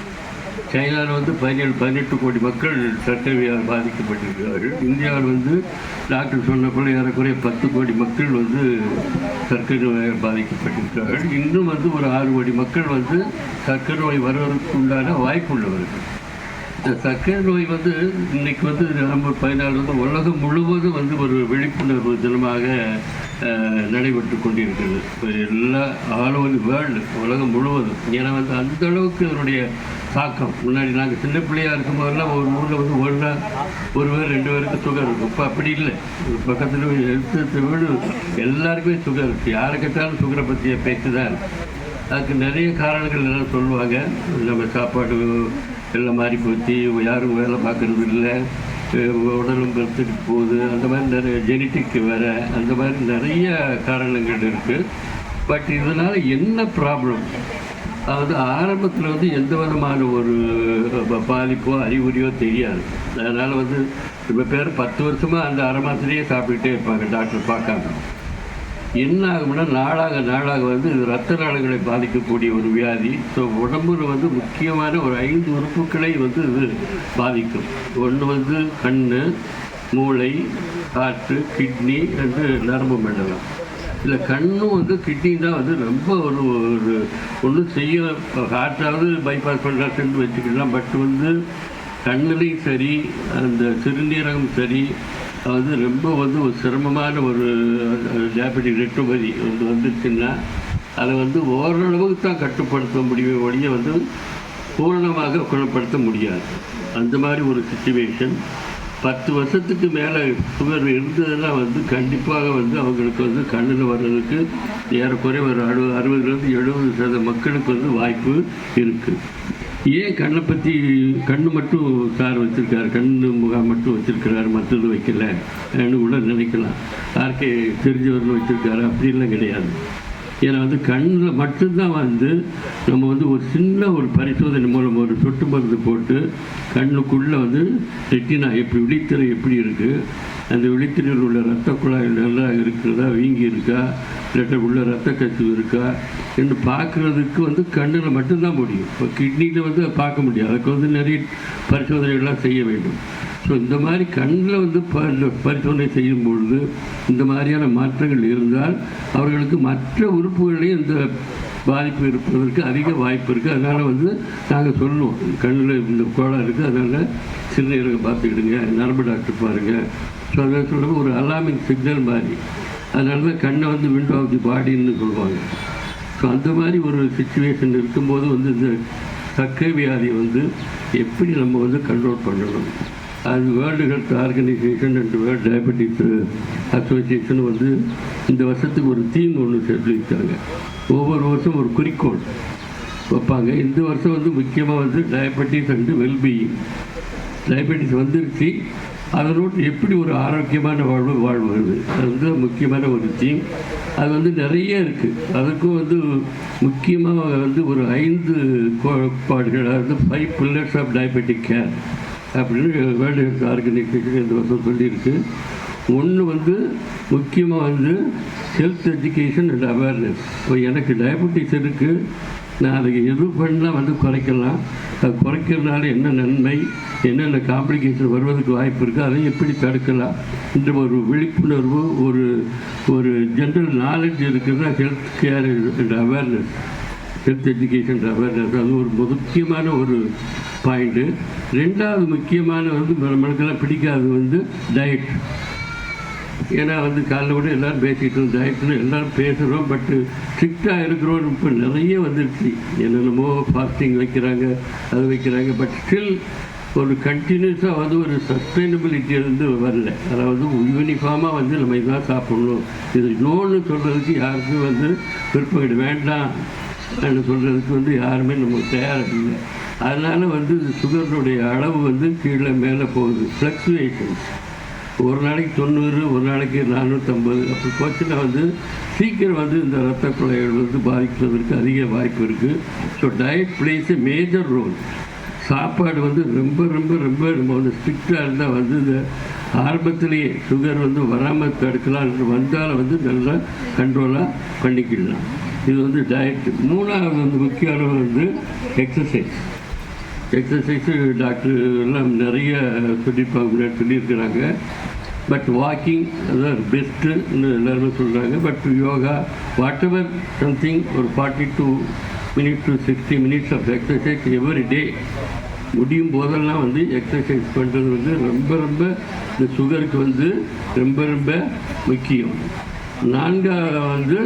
சைனாவில் வந்து 17-18 கோடி மக்கள் சர்க்கரை வியாதி பாதிக்கப்பட்டிருக்கிறார்கள். இந்தியாவில் வந்து டாக்டர் சொன்ன போல ஏறக்குறைய 10 கோடி மக்கள் வந்து சர்க்கரை நோயால் பாதிக்கப்பட்டிருக்கிறார்கள். இன்னும் வந்து ஒரு 6 கோடி மக்கள் வந்து சர்க்கரை நோய் வருவதற்கு உண்டான வாய்ப்பு உள்ளவர்கள். இந்த சர்க்கரை நோய் வந்து இன்றைக்கி வந்து நவம்பர் 14 வந்து உலகம் முழுவதும் வந்து ஒரு விழிப்புணர்வு தினமாக நடைபெற்று கொண்டிருக்கிறது. எல்லா ஆல் ஓவர் தி வேர்ல்டு, உலகம் முழுவதும். ஏன்னா வந்து அந்த அளவுக்கு அதனுடைய தாக்கம். முன்னாடி நாங்கள் சின்ன பிள்ளையாக இருக்கும்போதெல்லாம் ஒரு ஊரில் வந்து ஒரு பேர் 2 பேருக்கு சுகர் இருக்கும். இப்போ அப்படி இல்லை. பக்கத்தில் எடுத்து வீடு எல்லாருக்குமே சுகர் இருக்குது. யாரை கேட்டாலும் சுகரை பற்றிய பேச்சு தான். அதுக்கு நிறைய காரணங்கள் எல்லாம் சொல்லுவாங்க. நம்ம சாப்பாடு எல்லாம் மாறி போச்சு, யாரும் வேலை பார்க்குறது இல்லை, உடலும் கருத்துட்டு போகுது, அந்த மாதிரி நிறைய ஜெனட்டிக் வேறு, அந்த மாதிரி நிறைய காரணங்கள் இருக்குது. பட் இதனால் என்ன ப்ராப்ளம், அதாவது ஆரம்பத்தில் வந்து எந்த விதமான ஒரு பாதிப்போ அறிகுறியோ தெரியாது. அதனால் வந்து இப்போ பேர் 10 வருஷமாக அந்த அரை மாதத்துலேயே சாப்பிட்டுட்டே இருப்பாங்க டாக்டர் பார்க்காம. என்ன ஆகும்னா நாளாக வந்து இது ரத்த நாளங்களை பாதிக்கக்கூடிய ஒரு வியாதி. ஸோ உடம்புல வந்து முக்கியமான ஒரு 5 உறுப்புகளை வந்து இது பாதிக்கும். ஒன்று வந்து கண், மூளை, ஹார்ட்டு, கிட்னி என்று நரம்பு மண்டலம். இல்லை கண்ணும் வந்து கிட்னி தான் வந்து ரொம்ப ஒரு ஒன்றும் செய்ய, ஹார்ட்டாவது பைபாஸ் பண்ணுறான்னு வச்சுக்கலாம். பட் வந்து கண்ணுலேயும் சரி, அந்த சிறுநீரகம் சரி, அது ரொம்ப வந்து ஒரு சிரமமான ஒரு டயபெட்டிக் ரெட்டினோபதி வந்துச்சுன்னா அதை வந்து ஓரளவுக்கு தான் கட்டுப்படுத்த முடியுமே ஒழிய வந்து பூரணமாக குணப்படுத்த முடியாது. அந்த மாதிரி ஒரு சிச்சுவேஷன். 10 வருஷத்துக்கு மேலே சுகர் இருந்ததுன்னா வந்து கண்டிப்பாக வந்து அவங்களுக்கு வந்து கண்ணில் வர்றதுக்கு ஏறக்குறைய ஒரு 60-70% மக்களுக்கு வந்து வாய்ப்பு இருக்குது. ஏன் கண்ணை பற்றி கண்ணு மட்டும் சார் வச்சுருக்காரு, கண்ணு முகாம் மட்டும் வச்சுருக்கிறாரு, மற்றது வைக்கலன்னு கூட நினைக்கலாம். யாருக்கே தெரிஞ்சவர்கள் வச்சுருக்காரு, அப்படின்லாம் கிடையாது. ஏன்னா வந்து கண்ணில் மட்டும்தான் வந்து நம்ம வந்து ஒரு சின்ன ஒரு பரிசோதனை மூலம் ஒரு சொட்டு மருந்து போட்டு கண்ணுக்குள்ளே வந்து ரெட்டினா எப்படி விழித்திரை எப்படி இருக்குது, அந்த விழித்திரையில் உள்ள இரத்த குழாய் நல்லா இருக்கிறதா, வீங்கி இருக்கா, இல்லாட்ட உள்ள இரத்த கசிவு இருக்கா என்று பார்க்குறதுக்கு வந்து கண்ணில் மட்டும்தான் முடியும். இப்போ கிட்னியில் வந்து பார்க்க முடியாது, அதுக்கு வந்து நிறைய பரிசோதனைகள்லாம் செய்ய வேண்டும். ஸோ இந்த மாதிரி கண்ணில் வந்து பரிசோதனை செய்யும் பொழுது இந்த மாதிரியான மாற்றங்கள் இருந்தால் அவர்களுக்கு மற்ற உறுப்புகளையும் இந்த பாதிப்பு இருப்பதற்கு அதிக வாய்ப்பு இருக்குது. அதனால் வந்து நாங்கள் சொல்லுவோம், கண்ணில் இந்த கோளாறு இருக்குது, அதனால் சிறுநீரகம் பார்த்துக்கிடுங்க, நரம்பு டாக்டர் பாருங்கள். ஸோ அதை சொல்லுவோம், ஒரு அலார்மிங் சிக்னல் மாதிரி. அதனால தான் கண்ணை வந்து விண்டோ ஆஃப் தி பாடின்னு சொல்லுவாங்க. ஸோ அந்த மாதிரி ஒரு சிச்சுவேஷன் இருக்கும்போது வந்து இந்த சர்க்கரை வியாதியை வந்து எப்படி நம்ம வந்து கண்ட்ரோல் பண்ணணும், அது world health organisation and world diabetes association வந்து இந்த வருஷத்துக்கு ஒரு தீம் ஒன்று சொல்லியிருக்காங்க. ஒவ்வொரு வருஷம் ஒரு குறிக்கோள் வைப்பாங்க. இந்த வருஷம் வந்து முக்கியமாக வந்து டயபெட்டிஸ் அண்டு வெல்பீயிங். டயபெட்டிஸ் வந்துருச்சு, அதனோடு எப்படி ஒரு ஆரோக்கியமான வாழ்வது அது வந்து முக்கியமான ஒரு தீம். அது வந்து நிறைய இருக்குது. அதுக்கும் வந்து முக்கியமாக வந்து ஒரு 5 கோட்பாடுகள், அதாவது 5 pillars ஆஃப் டயபெட்டிக் கேர் அப்படின்னு வேர்ல்டு ஹெல்த் ஆர்கனைசேஷன் இந்த வருஷம் சொல்லியிருக்கு. ஒன்று வந்து முக்கியமாக வந்து ஹெல்த் எஜுகேஷன் அண்ட் அவேர்னஸ். இப்போ எனக்கு டயபெட்டிஸ் இருக்குது, நான் அதுக்கு எது பண்ணால் வந்து குறைக்கலாம், அது குறைக்கிறதுனால என்ன நன்மை, என்னென்ன காம்ப்ளிகேஷன் வருவதற்கு வாய்ப்பு இருக்குது, அதை எப்படி தடுக்கலாம் என்ற ஒரு விழிப்புணர்வு, ஒரு ஜென்ரல் நாலேஜ் இருக்குதுன்னா health care and awareness, health education awareness அது ஒரு முக்கியமான ஒரு பாயிண்ட்டு. ரெண்டாவது முக்கியமான வந்து நம்மளுக்கெல்லாம் பிடிக்காது வந்து டயட். ஏன்னா வந்து காலைல கூட எல்லோரும் பேசிக்கிட்டோம், டயட்னு எல்லோரும் பேசுகிறோம், பட்டு ஸ்ட்ரிக்டாக இருக்கிறோம். இப்போ நிறைய வந்துருச்சு, என்னென்னமோ ஃபாஸ்டிங் வைக்கிறாங்க, அது வைக்கிறாங்க, பட் ஸ்டில் ஒரு கண்டினியூஸாக வந்து ஒரு சஸ்டைனபிலிட்டி வந்து வரல. அதாவது யூனிஃபார்மாக வந்து நம்ம இதான் சாப்பிட்ணும், இது நோன்னு சொல்கிறதுக்கு யாருக்கும் வந்து விருப்பம் வேண்டாம் அப்படின்னு சொல்கிறதுக்கு வந்து யாருமே நமக்கு தயாராக இல்லை. அதனால் வந்து சுகருடைய அளவு வந்து கீழே மேலே போகுது, ஃப்ளக்சுவேஷன்ஸ். ஒரு நாளைக்கு 90, ஒரு நாளைக்கு 450 அப்படி போச்சுன்னா வந்து சீக்கிரம் வந்து இந்த இரத்த குழாய்கள் வந்து பாதிப்பதற்கு அதிக வாய்ப்பு இருக்குது. So diet plays a major role. சாப்பாடு வந்து ரொம்ப ரொம்ப ரொம்ப நம்ம வந்து ஸ்ட்ரிக்டாக இருந்தால் வந்து இந்த ஆரம்பத்திலேயே சுகர் வந்து வராமல் தடுக்கலாம், வந்தால் வந்து நல்லா கண்ட்ரோலாக பண்ணிக்கிடலாம். இது வந்து டயட்டு. மூணாவது வந்து முக்கியமான வந்து எக்ஸசைஸ். எக்ஸசைஸு டாக்டர் எல்லாம் நிறைய சொல்லியிருக்கிறாங்க. பட் வாக்கிங் அதான் பெஸ்ட்டுன்னு எல்லாருமே சொல்கிறாங்க. But yoga whatever something ஒரு 42 minutes to 60 minutes of exercise every day. முடியும் போதெல்லாம் வந்து எக்ஸசைஸ் பண்ணுறது வந்து ரொம்ப ரொம்ப இந்த சுகருக்கு வந்து ரொம்ப ரொம்ப முக்கியம். நான்காவது வந்து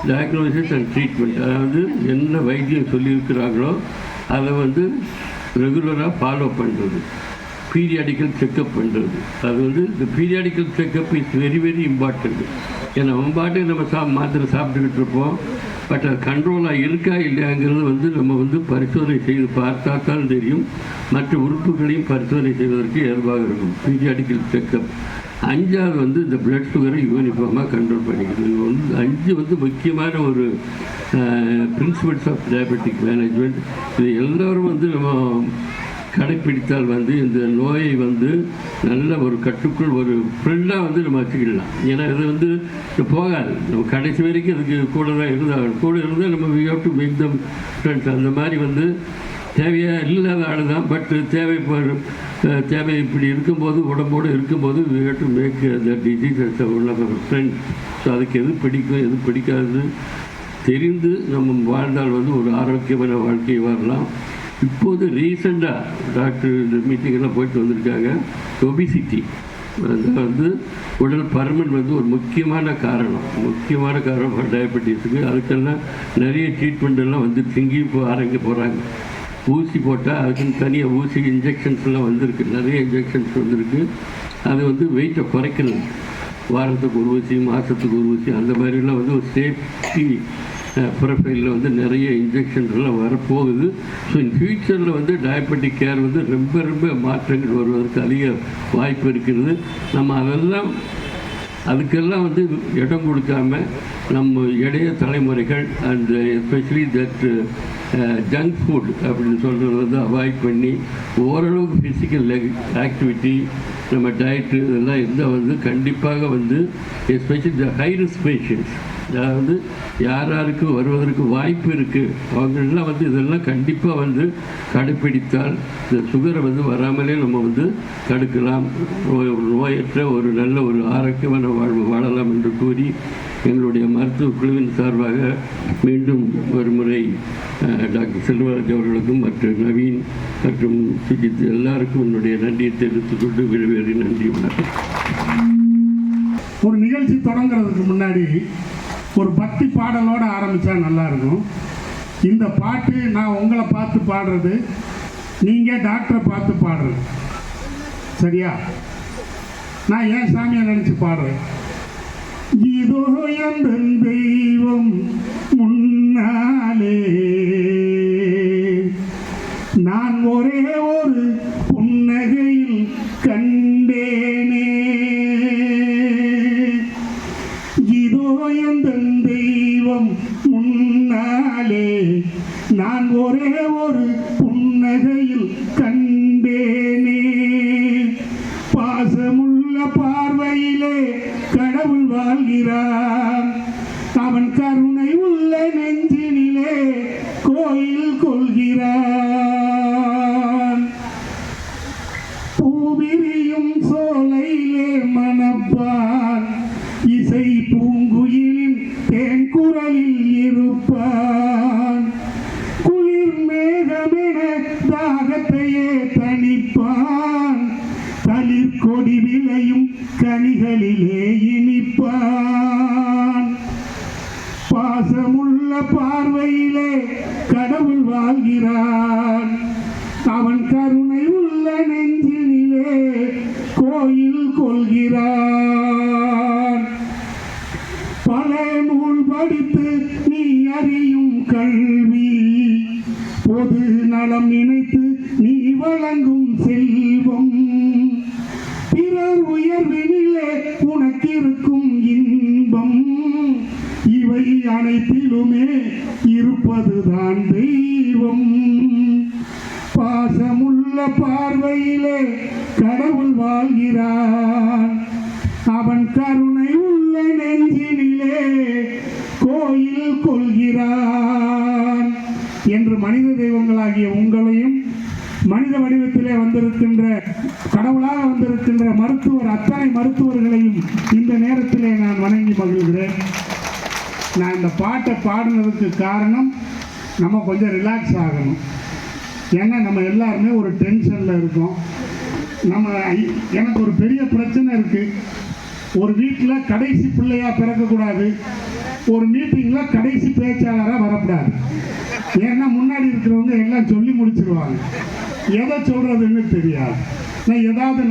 டயக்னோசிஸ் அண்ட் ட்ரீட்மெண்ட். அதாவது என்ன வைத்தியம் சொல்லியிருக்கிறாங்களோ அதை வந்து ரெகுலராக ஃபாலோ பண்ணுறது, பீரியாடிக்கல் செக்கப் பண்ணுறது. அது வந்து இந்த periodical checkup is very very important. ஏன்னா நம்ம பாட்டுக்கு நம்ம மாத்திரை சாப்பிட்டுக்கிட்டு இருப்போம், பட் அது கண்ட்ரோலாக இருக்கா இல்லையாங்கிறது வந்து நம்ம வந்து பரிசோதனை செய்து பார்த்தாத்தான் தெரியும். மற்ற உறுப்புகளையும் பரிசோதனை செய்வதற்கு ஏதுவாக இருக்கும் பீரியாடிக்கல் செக்கப். 5வது வந்து இந்த பிளட் சுகரை யூனிஃபார்மாக கண்ட்ரோல் பண்ணிக்கிறது. இது வந்து 5 வந்து முக்கியமான ஒரு பிரின்சிபல்ஸ் ஆஃப் டயபெட்டிக் மேனேஜ்மெண்ட். இது எல்லோரும் வந்து நம்ம கடைப்பிடித்தால் வந்து இந்த நோயை வந்து நல்ல ஒரு கட்டுக்குள் ஒரு ஃப்ரெண்டாக வந்து நம்ம வச்சுக்கிடலாம். ஏன்னா இது வந்து போகாது, நம்ம கடைசி வரைக்கும் அதுக்கு கூட தான் இருந்தால் நம்ம we have to make them friends. அந்த மாதிரி வந்து தேவையாக இல்லாத ஆள் தான், பட் தேவை இப்படி இருக்கும்போது உடம்போடு இருக்கும்போது we have to make the disease உள்ள ஃப்ரெண்ட்ஸ். ஸோ அதுக்கு எது பிடிக்கும் எது பிடிக்காது தெரிந்து நம்ம வாழ்ந்தால் வந்து ஒரு ஆரோக்கியமான வாழ்க்கையை வரலாம். இப்போது ரீசெண்டாக டாக்டர் இந்த மீட்டிங்கெல்லாம் போயிட்டு வந்திருக்காங்க. ஒபிசிட்டி வந்து உடல் பருமன் வந்து ஒரு முக்கியமான காரணம் டயபெட்டிஸுக்கு. அதுக்கெல்லாம் நிறைய ட்ரீட்மெண்ட் எல்லாம் வந்து இங்கேயும் இப்போ ஆரம்பிக்க போகிறாங்க. ஊசி போட்டால் அதுக்குன்னு தனியாக ஊசி இன்ஜெக்ஷன்ஸ்லாம் வந்திருக்கு, நிறைய இன்ஜெக்ஷன்ஸ் வந்திருக்கு. அது வந்து வெயிட்டை குறைக்கணும், வாரத்துக்கு ஒரு ஊசி, மாதத்துக்கு ஒரு ஊசி, அந்த மாதிரிலாம் வந்து ஒரு சேஃப்டி ப்ரொஃபைலில் வந்து நிறைய இன்ஜெக்ஷன்ஸ்லாம் வரப்போகுது. ஸோ இன் ஃப்யூச்சரில் வந்து டயபெட்டிக் கேர் வந்து ரொம்ப ரொம்ப மாற்றங்கள் வருவதற்கு அதிக வாய்ப்பு இருக்கிறது. நம்ம அதெல்லாம் அதுக்கெல்லாம் வந்து இடம் கொடுக்காம நம்ம இளைய தலைமுறைகள் அந்த எஸ்பெஷலி தட் ஜங்க் ஃபுட் அப்படின்னு சொல்கிறது வந்து அவாய்ட் பண்ணி ஓரளவுக்கு ஃபிசிக்கல் ஆக்டிவிட்டி நம்ம டயட்டு இதெல்லாம் இருந்தால் வந்து கண்டிப்பாக வந்து especially the high risk patients, அதாவது யாருக்கு வருவதற்கு வாய்ப்பு இருக்குது அவங்களெல்லாம் வந்து இதெல்லாம் கண்டிப்பாக வந்து கடைப்பிடித்தால் இந்த சுகரை வந்து வராமலே நம்ம வந்து தடுக்கலாம், நோயற்ற ஒரு நல்ல ஒரு ஆரோக்கியமான வாழ்வு வாழலாம் என்று கூறி எங்களுடைய மருத்துவ குழுவின் சார்பாக மீண்டும் ஒரு முறை டாக்டர் செல்வராஜ் அவர்களுக்கும் மற்றும் நவீன் மற்றும் சுஜித் எல்லாருக்கும் என்னுடைய நன்றியை தெரிவித்துக்கொண்டு விரைவேறி நன்றி வணக்கம். ஒரு நிகழ்ச்சி தொடங்குறதுக்கு முன்னாடி ஒரு பக்தி பாடலோடு ஆரம்பித்தா நல்லாயிருக்கும். இந்த பாட்டு நான் உங்களை பார்த்து பாடுறது, நீங்கள் டாக்டரை பார்த்து பாடுறது, சரியா? நான் ஏன் சாமியை நினச்சி பாடுறேன். இதோ எந்த தெய்வம் முன்னாலே நான் ஒரே ஒரு புன்னகையில் கண்டேனே, இதோ எந்த தெய்வம் முன்னாலே நான் ஒரே ஒரு புன்னகையில் கண்டேனே, பாசமுள்ள பார்வையிலே கடவுள் வாழ்கிறான், அவன் கருணை உள்ள நெஞ்சினிலே கோயில் கொள்கிறான், பூவிரியும் சோலையிலே மணப்பான், இசை பூங்குயிலின் தேன் குரலில் இருப்பான், குளிர் மேகமென தாகத்தையே தணிப்பான், தளிர் கொடி விளையும் கனிகளிலே இனிப்பான், பாசமுள்ள பார்வையிலே கடவுள் வாழ்கிறான், அவன் கருணை உள்ள நெஞ்சினிலே கோயில் கொள்கிறான், பல நூல் படித்து நீ அறியும் கல்வி, பொது நலம் நினைத்து நீ வழங்கும் செல்வம், பிறர் உயர்வினிலே உனக்கிருக்கும் இன்பம், இவை அனைத்திலுமே இருப்பதுதான் தெய்வம், பாசமுள்ள பார்வையிலே கடவுள் வாழ்கிறான், அவன் கருணை உள்ள நெஞ்சினிலே கோயில் கொள்கிறான் என்று மனித தெய்வங்களாகிய உங்களையும் மனித வடிவத்திலே வந்திருக்கின்ற கடவுளாக வந்திருக்கின்ற மருத்துவர் அத்தனை மருத்துவர்களையும் இந்த நேரத்திலே நான் வணங்கி மகிழ்கிறேன். நான் இந்த பாட்டை பாடினதுக்கு காரணம் நம்ம கொஞ்சம் ரிலாக்ஸ் ஆகணும். ஏன்னா நம்ம எல்லாருமே ஒரு டென்ஷனில் இருக்கோம். எனக்கு ஒரு பெரிய பிரச்சனை இருக்குது. ஒரு வீட்டில் கடைசி பிள்ளையாக பிறக்கக்கூடாது, ஒரு மீட்டிங்கில் கடைசி பேச்சாளராக வரக்கூடாது. ஏன்னா முன்னாடி இருக்கிறவங்க எல்லாம் சொல்லி முடிச்சிருவாங்க, எதை சொல்கிறதுன்னு தெரியாது.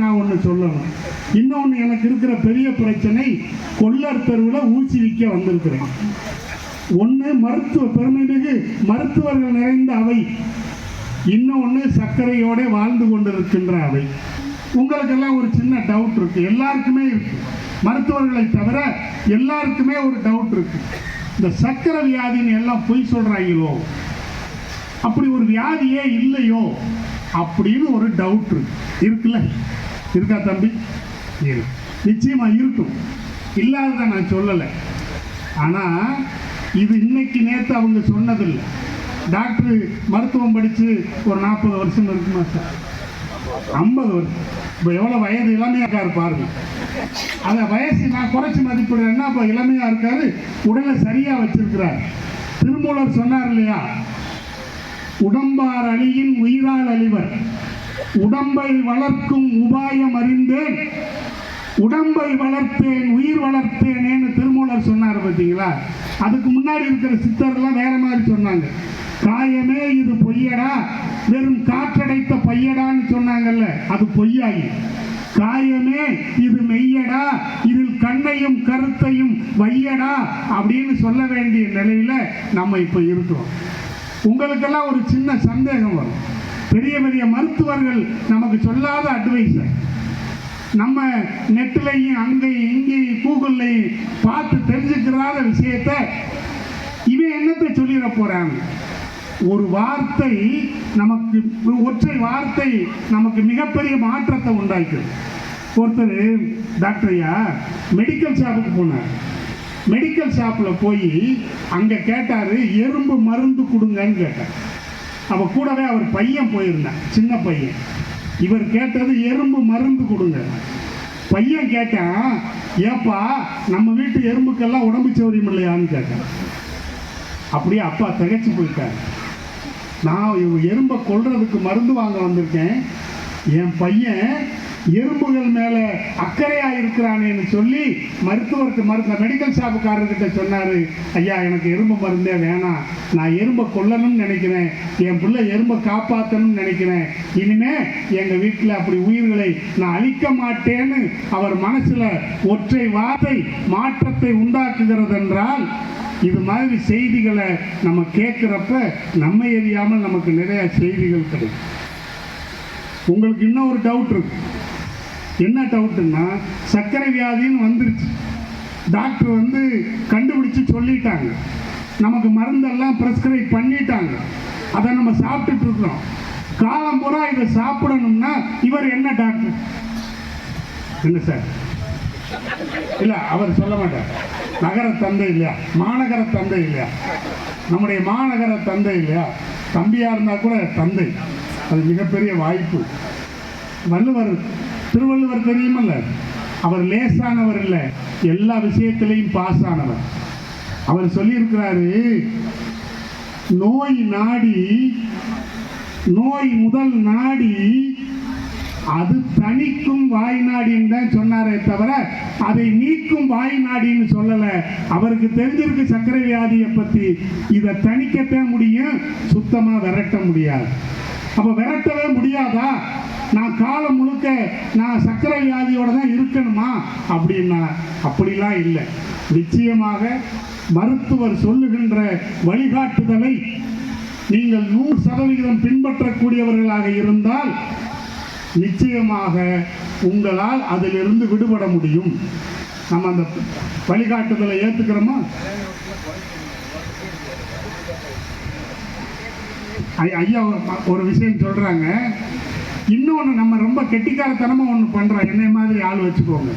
நான் ஒன்று சொல்லணும். இன்னொன்று எனக்கு இருக்கிற பெரிய பிரச்சனை, கொள்ளர் தெருவில் ஊசி விற்க வந்திருக்கிறேன். ஒன்று மருத்துவ பெருமைமிகு மருத்துவர்கள் நிறைந்த அவை, இன்னொன்று சர்க்கரையோடு வாழ்ந்து கொண்டிருக்கின்ற அவை. உங்களுக்கெல்லாம் ஒரு சின்ன டவுட் இருக்குது, எல்லாருக்குமே இருக்குது, மருத்துவர்களை தவிர எல்லாருக்குமே ஒரு டவுட் இருக்குது. இந்த சர்க்கரை வியாதின்னு எல்லாம் பொய் சொல்கிறாங்களோ, அப்படி ஒரு வியாதியே இல்லையோ அப்படின்னு ஒரு டவுட் இருக்குல்ல, இருக்கா தம்பி? நிச்சயமாக இருக்கும், இல்லாததை நான் சொல்லலை. ஆனால் இது இன்னைக்கு நேற்று அவங்க சொன்னதில்லை. டாக்டரு மருத்துவம் படித்து ஒரு 40 வருஷம் இருக்குமா சார்? 50 வருஷம். இப்போ எவ்வளோ வயது இளமையாக இருக்காரு பாருங்க. அதை வயசு நான் குறைச்சி மதிப்பிடுறேன்னா இப்போ இளமையாக இருக்காரு, உடலை சரியாக வச்சிருக்கிறார். திருமூலர் சொன்னார் இல்லையா, உடம்பார் அழியின் உயிரால் அழிவர், உடம்பை வளர்க்கும் உபாயம் அறிந்தேன், உடம்பை வளர்த்தேன் உயிர் வளர்த்தேனேன்னு திருமூலர் சொன்னார் பார்த்தீங்களா? அதுக்கு முன்னாடி இருக்கிற சித்தர்லாம் வேற மாதிரி சொன்னாங்க. காயமே இது பொய்யடா, வெறும் காற்றடைத்த பையடான்னு சொன்னாங்கல்ல, அது பொய்யாகி காயமே இது மெய்யடா, இதில் கண்ணையும் கருத்தையும் வையடா அப்படின்னு சொல்ல வேண்டிய நிலையில நம்ம இப்போ இருக்கிறோம். உங்களுக்கெல்லாம் ஒரு சின்ன சந்தேகம் வரும். பெரிய பெரிய மருத்துவர்கள் நமக்கு சொல்லாத அட்வைஸை நம்ம நெட்டிலையும் அங்கேயும் இங்கேயும் கூகுள்லையும் பார்த்து தெரிஞ்சுக்கிறாத விஷயத்த இவன் என்னத்தை சொல்லிட போறான்? ஒரு வார்த்தை நமக்கு, ஒற்றை வார்த்தை நமக்கு மிகப்பெரிய மாற்றத்தை உண்டாக்குது. ஒருத்தர் டாக்டர் ஐயா மெடிக்கல் ஷாப்புக்கு போனார். மெடிக்கல் ஷாப்பில் போய் அங்கே கேட்டார், எறும்பு மருந்து கொடுங்கன்னு கேட்டார். அப்போ கூடவே அவர் பையன் போயிருந்தார், சின்ன பையன். இவர் கேட்டது எறும்பு மருந்து கொடுங்க. பையன் கேட்டான், ஏப்பா நம்ம வீட்டு எறும்புக்கெல்லாம் உடம்பு சௌரியம் இல்லையான்னு கேட்டான். அப்படியே அப்பா திகைச்சு போயிட்டார். நான் எறும்பை கொல்றதுக்கு மருந்து வாங்க வந்திருக்கேன், என் பையன் எறும்புகள் மேலே அக்கறையாக இருக்கிறானேன்னு சொல்லி மெடிக்கல் ஷாப்புக்காரர்கிட்ட சொன்னார், ஐயா எனக்கு எறும்பு மருந்தே வேணாம், நான் எறும்பை கொல்லணும்னு நினைக்கிறேன், என் பிள்ளை எறும்பை காப்பாற்றணும்னு நினைக்கிறேன், இனிமே எங்கள் வீட்டில் அப்படி உயிர்களை நான் அழிக்க மாட்டேன்னு அவர் மனசில் ஒற்றை வார்த்தை மாற்றத்தை உண்டாக்குகிறது என்றால், இது மாதிரி செய்திகளை நம்ம கேட்குறப்ப நம்ம எரியாமல் நமக்கு நிறைய செய்திகள் கிடைக்கும். உங்களுக்கு இன்னும் ஒரு டவுட் இருக்கு. என்ன டவுட்டுன்னா, சர்க்கரை வியாதின்னு வந்துருச்சு, டாக்டர் கண்டுபிடிச்சு சொல்லிட்டாங்க, நமக்கு மருந்தெல்லாம் ப்ரெஸ்கிரைப் பண்ணிட்டாங்க, அதை நம்ம சாப்பிட்டுட்டு இருக்கிறோம். காலம் பூரா இதை சாப்பிடணும்னா இவர் என்ன டாக்டர்? என்ன சார்? இல்லை, அவர் சொல்ல மாட்டார். நகர தந்தை இல்லையா, மாநகர தந்தை இல்லையா, நம்முடைய மாநகர தந்தை இல்லையா, தம்பியாக இருந்தால் கூட தந்தை, அது மிகப்பெரிய வாய்ப்பு. திருவள்ளுவர் தெரியுமல்ல, அவர் லேசானவர் இல்லை, எல்லா விஷயத்திலையும் பாஸ் ஆனவர். அவர் சொல்லியிருக்கிறாரு, நோய் நாடி, நோய் முதல் நாடி அது தணிக்கும் வாய் நாடின்னு தான் சொன்னாரே தவிர அதை நீக்கும் வாய் நாடின்னு சொல்லலை. அவருக்கு தெரிஞ்சிருக்கு சர்க்கரை வியாதியை பற்றி, இதை தணிக்கத்தான் முடியும், சுத்தமாக விரட்ட முடியாது. அப்போ விரட்டவே முடியாதா? நான் காலம் முழுக்க நான் சர்க்கரை வியாதியோட தான் இருக்கணுமா அப்படின்னா அப்படிலாம் இல்லை. நிச்சயமாக மருத்துவர் சொல்லுகின்ற வழிகாட்டுதலை நீங்கள் 100% பின்பற்றக்கூடியவர்களாக இருந்தால் நிச்சயமாக உங்களால் அதிலிருந்து விடுபட முடியும். நம்ம அந்த வழிகாட்டுதலை ஏற்றுக்கிறோமா? ஐயா ஒரு விஷயம் சொல்கிறாங்க. இன்னொன்று, நம்ம ரொம்ப கெட்டிக்காரத்தனமாக ஒன்று பண்ணுறோம். என்னை மாதிரி ஆள் வச்சுக்கோங்க.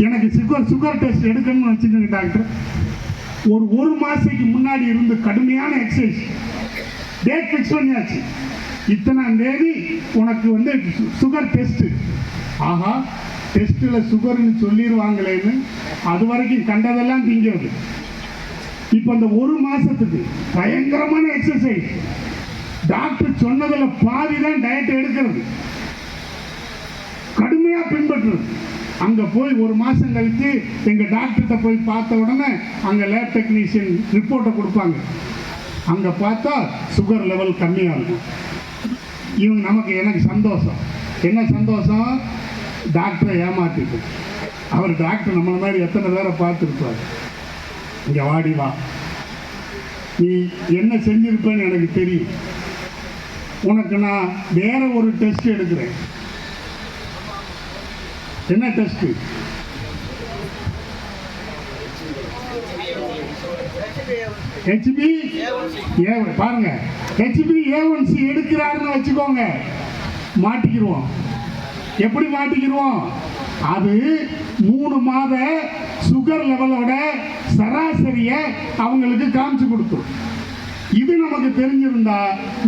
எனக்கு சுகர் டெஸ்ட் எடுக்கணும்னு வச்சுக்கோங்க டாக்டர். ஒரு மாதத்துக்கு முன்னாடி இருந்து கடுமையான எக்ஸசைஸ், டேட் ஃபிக்ஸ் பண்ணியாச்சு, இத்தனாம் தேதி உனக்கு சுகர் டெஸ்ட்டு. ஆஹா, டெஸ்ட்டில் சுகர்னு சொல்லிடுவாங்களேன்னு அது வரைக்கும் கண்டதெல்லாம் திங்கிறது. இப்போ இந்த ஒரு மாதத்துக்கு பயங்கரமான எக்ஸசைஸ், டாக்டர் சொன்னதில் பாதி தான் டயட் எடுக்கிறது, கடுமையாக பின்பற்றுறது. அங்கே போய் ஒரு மாதம் கழித்து எங்கள் டாக்டர்கிட்ட போய் பார்த்த உடனே அங்கே லேப் டெக்னீஷியன் ரிப்போர்ட்டை கொடுப்பாங்க. அங்கே பார்த்தா சுகர் லெவல் கம்மியாக இருக்கும். எனக்கு சந்தோஷம். என்ன சந்தோஷம்? டாக்டரை ஏமாத்திட்டு. அவர் டாக்டர் நம்மளை மாதிரி எத்தனை பேரை பார்த்துருப்பார். இங்கே வாடி வா, நீ என்ன செஞ்சிருப்பேன்னு எனக்கு தெரியும், உனக்கு நான் வேற ஒரு டெஸ்ட் எடுக்கிறேன். என்ன டெஸ்ட்? பாருங்க, HbA1c எடுக்கிறாருன்னு வச்சுக்கோங்க, மாட்டிக்கிடுவோம். எப்படி மாட்டிக்கிடுவோம்? அது 3 மாத சுகர் லெவலோட சராசரியை அவங்களுக்கு காமிச்சு கொடுத்துரும். இது நமக்கு தெரிஞ்சிருந்தா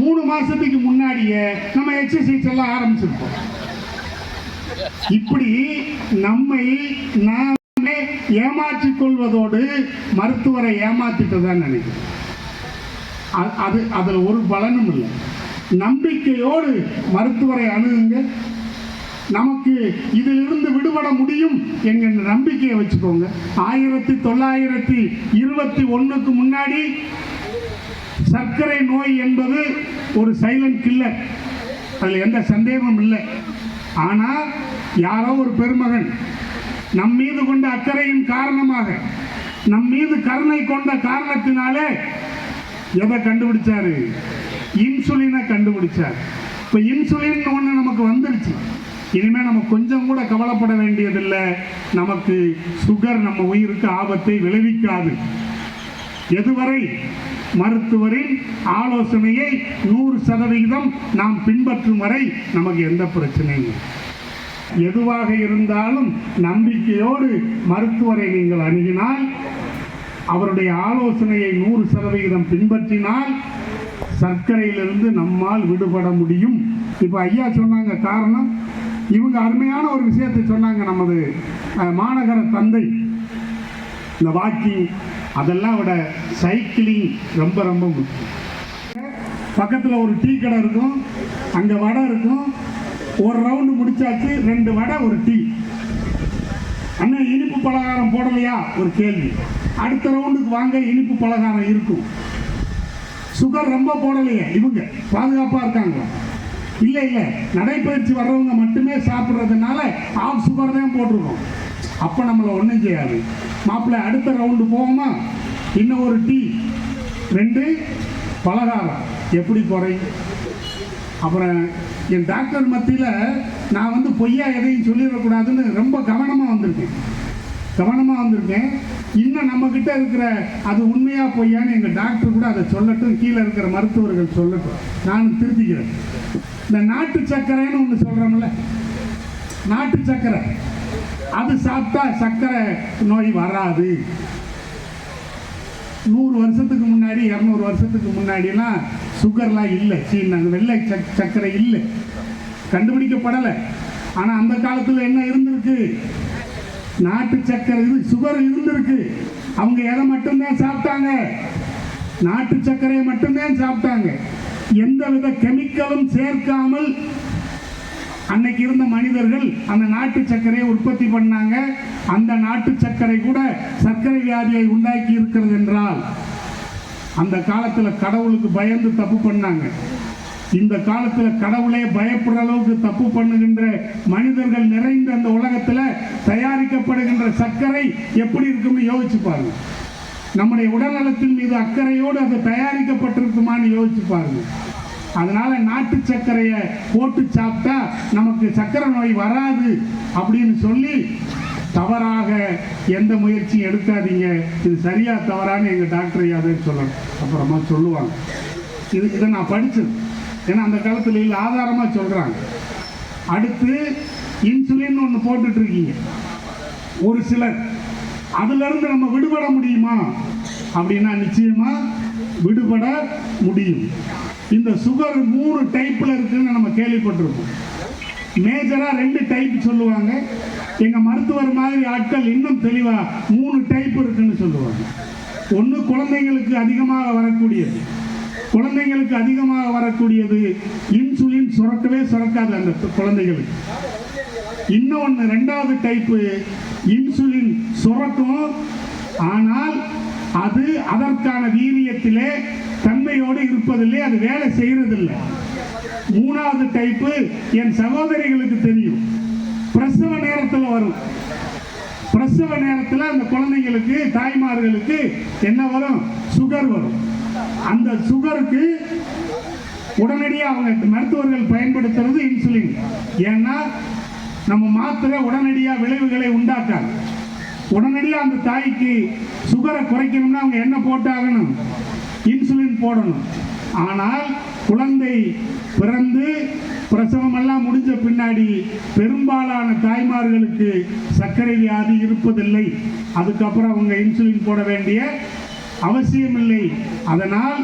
3 மாசத்துக்கு முன்னாடியே நம்ம எக்ஸசைஸ் எல்லாம் ஆரம்பிச்சிருப்போம். இப்படி நம்மை நாமே ஏமாற்றிக் கொள்வதோடு மருத்துவரை ஏமாற்றிட்டு தான் நினைக்கிறேன். அதில் ஒரு பலனும் இல்லை. நம்பிக்கையோடு மருத்துவரை அணுகுங்க. நமக்கு இதிலிருந்து விடுபட முடியும் என்கிற நம்பிக்கையை வச்சுக்கோங்க. 1921க்கு முன்னாடி சர்க்கரை நோய் என்பது ஒரு சைலண்ட் கில்லர், அதில் எந்த சந்தேகமும் இல்லை. ஆனால் யாரோ ஒரு பெருமகன் நம் மீது கொண்ட அக்கறையின் காரணமாக, நம் மீது கருணை கொண்ட காரணத்தினாலே எதை கண்டுபிடிச்சாரு? இன்சுலினை கண்டுபிடிச்சார். இப்போ இன்சுலின் ஒன்று நமக்கு வந்துருச்சு. இனிமேல் நம்ம கொஞ்சம் கூட கவலைப்பட வேண்டியதில்லை. நமக்கு சுகர் நம்ம உயிருக்கு ஆபத்தை விளைவிக்காது. எதுவரை மருத்துவரின் ஆலோசனையை 100% நாம் பின்பற்றும் வரை நமக்கு எந்த பிரச்சனையும். எதுவாக இருந்தாலும் நம்பிக்கையோடு மருத்துவரை நீங்கள் அணுகினால், அவருடைய ஆலோசனையை 100% பின்பற்றினால் சர்க்கரையிலிருந்து நம்மால் விடுபட முடியும். இப்போ ஐயா சொன்னாங்க காரணம், இவங்க அருமையான ஒரு விஷயத்தை சொன்னாங்க. நமது மாநகர தந்தை இந்த வாக்கிங் அதெல்லாம் விட சைக்கிளிங் ரொம்ப ரொம்ப முக்கியம். பக்கத்தில் ஒரு டீ கடை இருக்கும், அங்கே வடை இருக்கும். ஒரு ரவுண்டு முடிச்சாச்சு, 2 வடை ஒரு டீ. அண்ணன் இனிப்பு பலகாரம் போடலையா ஒரு கேள்வி. அடுத்த ரவுண்டுக்கு வாங்க, இனிப்பு பலகாரம் இருக்கும். சுகர் ரொம்ப போடலையே, இவங்க பாதுகாப்பாக இருக்காங்க. இல்லை இல்லை, நடைப்பயிற்சி வர்றவங்க மட்டுமே சாப்பிட்றதுனால ஆஃப் சுகர் தான் போட்டிருக்கோம். அப்போ நம்மளை ஒன்றும் செய்யாது. மாப்பிள்ளை அடுத்த ரவுண்டு போவோமா, இன்னும் ஒரு டீ, 2 பலகாரம், எப்படி குறையும்? அப்புறம் என் டாக்டர் மத்தியில் நான் பொய்யா எதையும் சொல்லிடக்கூடாதுன்னு ரொம்ப கவனமாக வந்திருக்கேன். இன்னும் நம்மக்கிட்ட இருக்கிற அது உண்மையாக பொய்யான்னு எங்கள் டாக்டர் கூட அதை சொல்லட்டும், கீழே இருக்கிற மருத்துவர்கள் சொல்லட்டும், நான் திருத்திக்கிறேன். இந்த நாட்டு சர்க்கரைன்னு ஒன்று சொல்கிறோம்ல, நாட்டு சர்க்கரை, அது சாப்பிட்டா சர்க்கரை நோய் வராது. 100 வருஷத்துக்கு முன்னாடி 200 வருஷத்துக்கு முன்னாடிலாம் சுகர்லாம் இல்லை. சீனா வெள்ளை சர்க்கரை இல்லை, கண்டுபிடிக்கப்படலை. ஆனால் அந்த காலத்தில் என்ன இருந்திருக்கு, நாட்டு சர்க்கரை சுகர் இருந்திருக்கு. அவங்க எதை மட்டும்தான் சாப்பிட்டாங்க, நாட்டு சர்க்கரையை மட்டும்தான் சாப்பிட்டாங்க. எந்தவித கெமிக்கலும் சேர்க்காமல் அன்னைக்கு இருந்த மனிதர்கள் அந்த நாட்டு சர்க்கரையை உற்பத்தி பண்ணாங்க. அந்த நாட்டு சர்க்கரை கூட சர்க்கரை வியாதியை உண்டாக்கி இருக்கிறது என்றால் அந்த காலத்தில் கடவுளுக்கு பயந்து தப்பு பண்ணாங்க. இந்த காலத்தில் கடவுளே பயப்படுற அளவுக்கு தப்பு பண்ணுகின்ற மனிதர்கள் நிறைந்த அந்த உலகத்தில் தயாரிக்கப்படுகின்ற சர்க்கரை எப்படி இருக்குன்னு யோசிச்சு பாருங்க. நம்முடைய உடல்நலத்தின் மீது அக்கறையோடு அது தயாரிக்கப்பட்டிருக்குமான்னு யோசிச்சு பாருங்க. அதனால நாட்டு சர்க்கரையை போட்டு சாப்பிட்டா நமக்கு சர்க்கரை நோய் வராது அப்படின்னு சொல்லி தவறாக எந்த முயற்சியும் எடுக்காதீங்க. இது சரியா தவறான்னு எங்கள் டாக்டர் யாவே சொல்லணும், அப்புறமா சொல்லுவாங்க. இதை நான் படித்தது, ஏன்னா அந்த காலத்தில் இல்லை, ஆதாரமாக சொல்கிறாங்க. அடுத்து இன்சுலின் ஒன்று போட்டுட்ருக்கீங்க ஒரு சிலர், அதிலிருந்து நம்ம விடுபட முடியுமா அப்படின்னா நிச்சயமாக விடுபட முடியும். இந்த சுகர் 3 டைப்பில் இருக்குன்னு நம்ம கேள்விப்பட்டிருக்கோம். மேஜராக 2 டைப் சொல்லுவாங்க. எங்கள் மருத்துவர் மாதிரி ஆட்கள் இன்னும் தெளிவாக 3 டைப் இருக்குன்னு சொல்லுவாங்க. ஒன்று குழந்தைங்களுக்கு அதிகமாக வரக்கூடியது இன்சுலின் சுரக்கவே சுரக்காது அந்த குழந்தைகளுக்கு. இன்னொன்று 2வது டைப்பு இன்சுலின் சுரக்கும், ஆனால் அது அதற்கான வீரியத்திலே தன்மையோடு இருப்பதில்லை, அது வேலை செய்யறதில்லை. 3வது டைப்பு என் சகோதரிகளுக்கு தெரியும், பிரசவ நேரத்தில் வரும். பிரசவ நேரத்தில் அந்த குழந்தைங்களுக்கு தாய்மார்களுக்கு என்ன வரும், சுகர் வரும். அந்த சுகருக்கு உடனடியாக அவங்க மருத்துவர்கள் பயன்படுத்துறது இன்சுலின். ஏன்னா நம்ம மாத்திரை உடனடியாக விளைவுகளை உண்டாக்காது. உடனடியாக அந்த தாய்க்கு சுகரை குறைக்கணும்னா அவங்க என்ன போட்டாகணும், இன்சுலின் போடணும். ஆனால் குழந்தை பிறந்து பிரசவமெல்லாம் முடிஞ்ச பின்னாடி பெரும்பாலான தாய்மார்களுக்கு சர்க்கரை வியாதி இருப்பதில்லை. அதுக்கப்புறம் அவங்க இன்சுலின் போட வேண்டிய அவசியமில்லை. அதனால்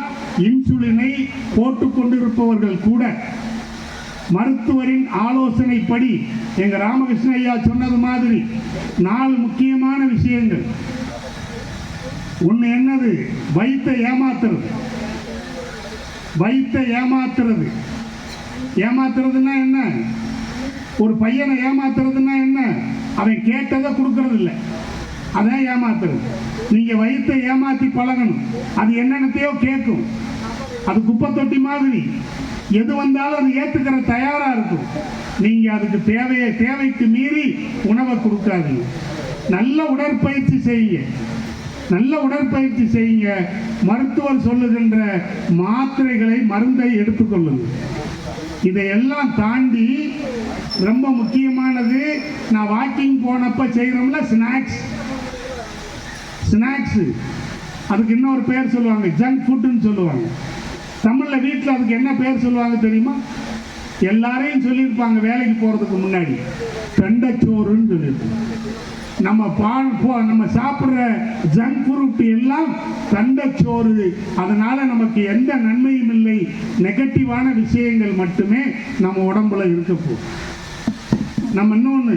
இன்சுலினை போட்டுக்கொண்டிருப்பவர்கள் கூட மருத்துவரின் ஆலோசனைப்படி எங்க ராமகிருஷ்ண ஐயா சொன்னது மாதிரி 4 முக்கியமான விஷயங்கள். ஒன்று என்னது, வயிற்றை ஏமாத்துறதுன்னா என்ன, ஒரு பையனை ஏமாத்துறதுன்னா என்ன, அவன் கேட்டதை கொடுக்கறது இல்லை, அதான் ஏமாத்துறது. நீங்க வயிற்றை ஏமாத்தி பழகணும். அது என்னென்னத்தையோ கேட்கும், அது குப்பை தொட்டி மாதிரி, எது வந்தாலும் அது ஏற்றுக்கிற தயாரா இருக்கும். நீங்க அதுக்கு தேவைக்கு மீறி உணவை கொடுக்காதீங்க. நல்ல உடற்பயிற்சி செய்யுங்க. மருத்துவர் சொல்லுகின்ற மாத்திரைகளை, மருந்தை எடுத்துக்கொள்ளுங்க. இதையெல்லாம் தாண்டி ரொம்ப முக்கியமானது, நான் வாக்கிங் போனப்போ செய்கிறோம்ல ஸ்நாக்ஸு, அதுக்கு இன்னொரு பேர் சொல்லுவாங்க, ஜங்க் ஃபுட்டுன்னு சொல்லுவாங்க. தமிழில் வீட்டில் அதுக்கு என்ன பேர் சொல்லுவாங்க தெரியுமா? எல்லாரையும் சொல்லியிருப்பாங்க வேலைக்கு போகிறதுக்கு முன்னாடி, தண்டச்சோறுன்னு சொல்லியிருப்பாங்க. நம்ம சாப்பிட்ற ஜங்க் ஃபுட் எல்லாம் தண்டச்சோறு. அதனால் நமக்கு எந்த நன்மையும் இல்லை, நெகட்டிவான விஷயங்கள் மட்டுமே நம்ம உடம்புல இருக்க போகுது. நம்ம இன்னொன்று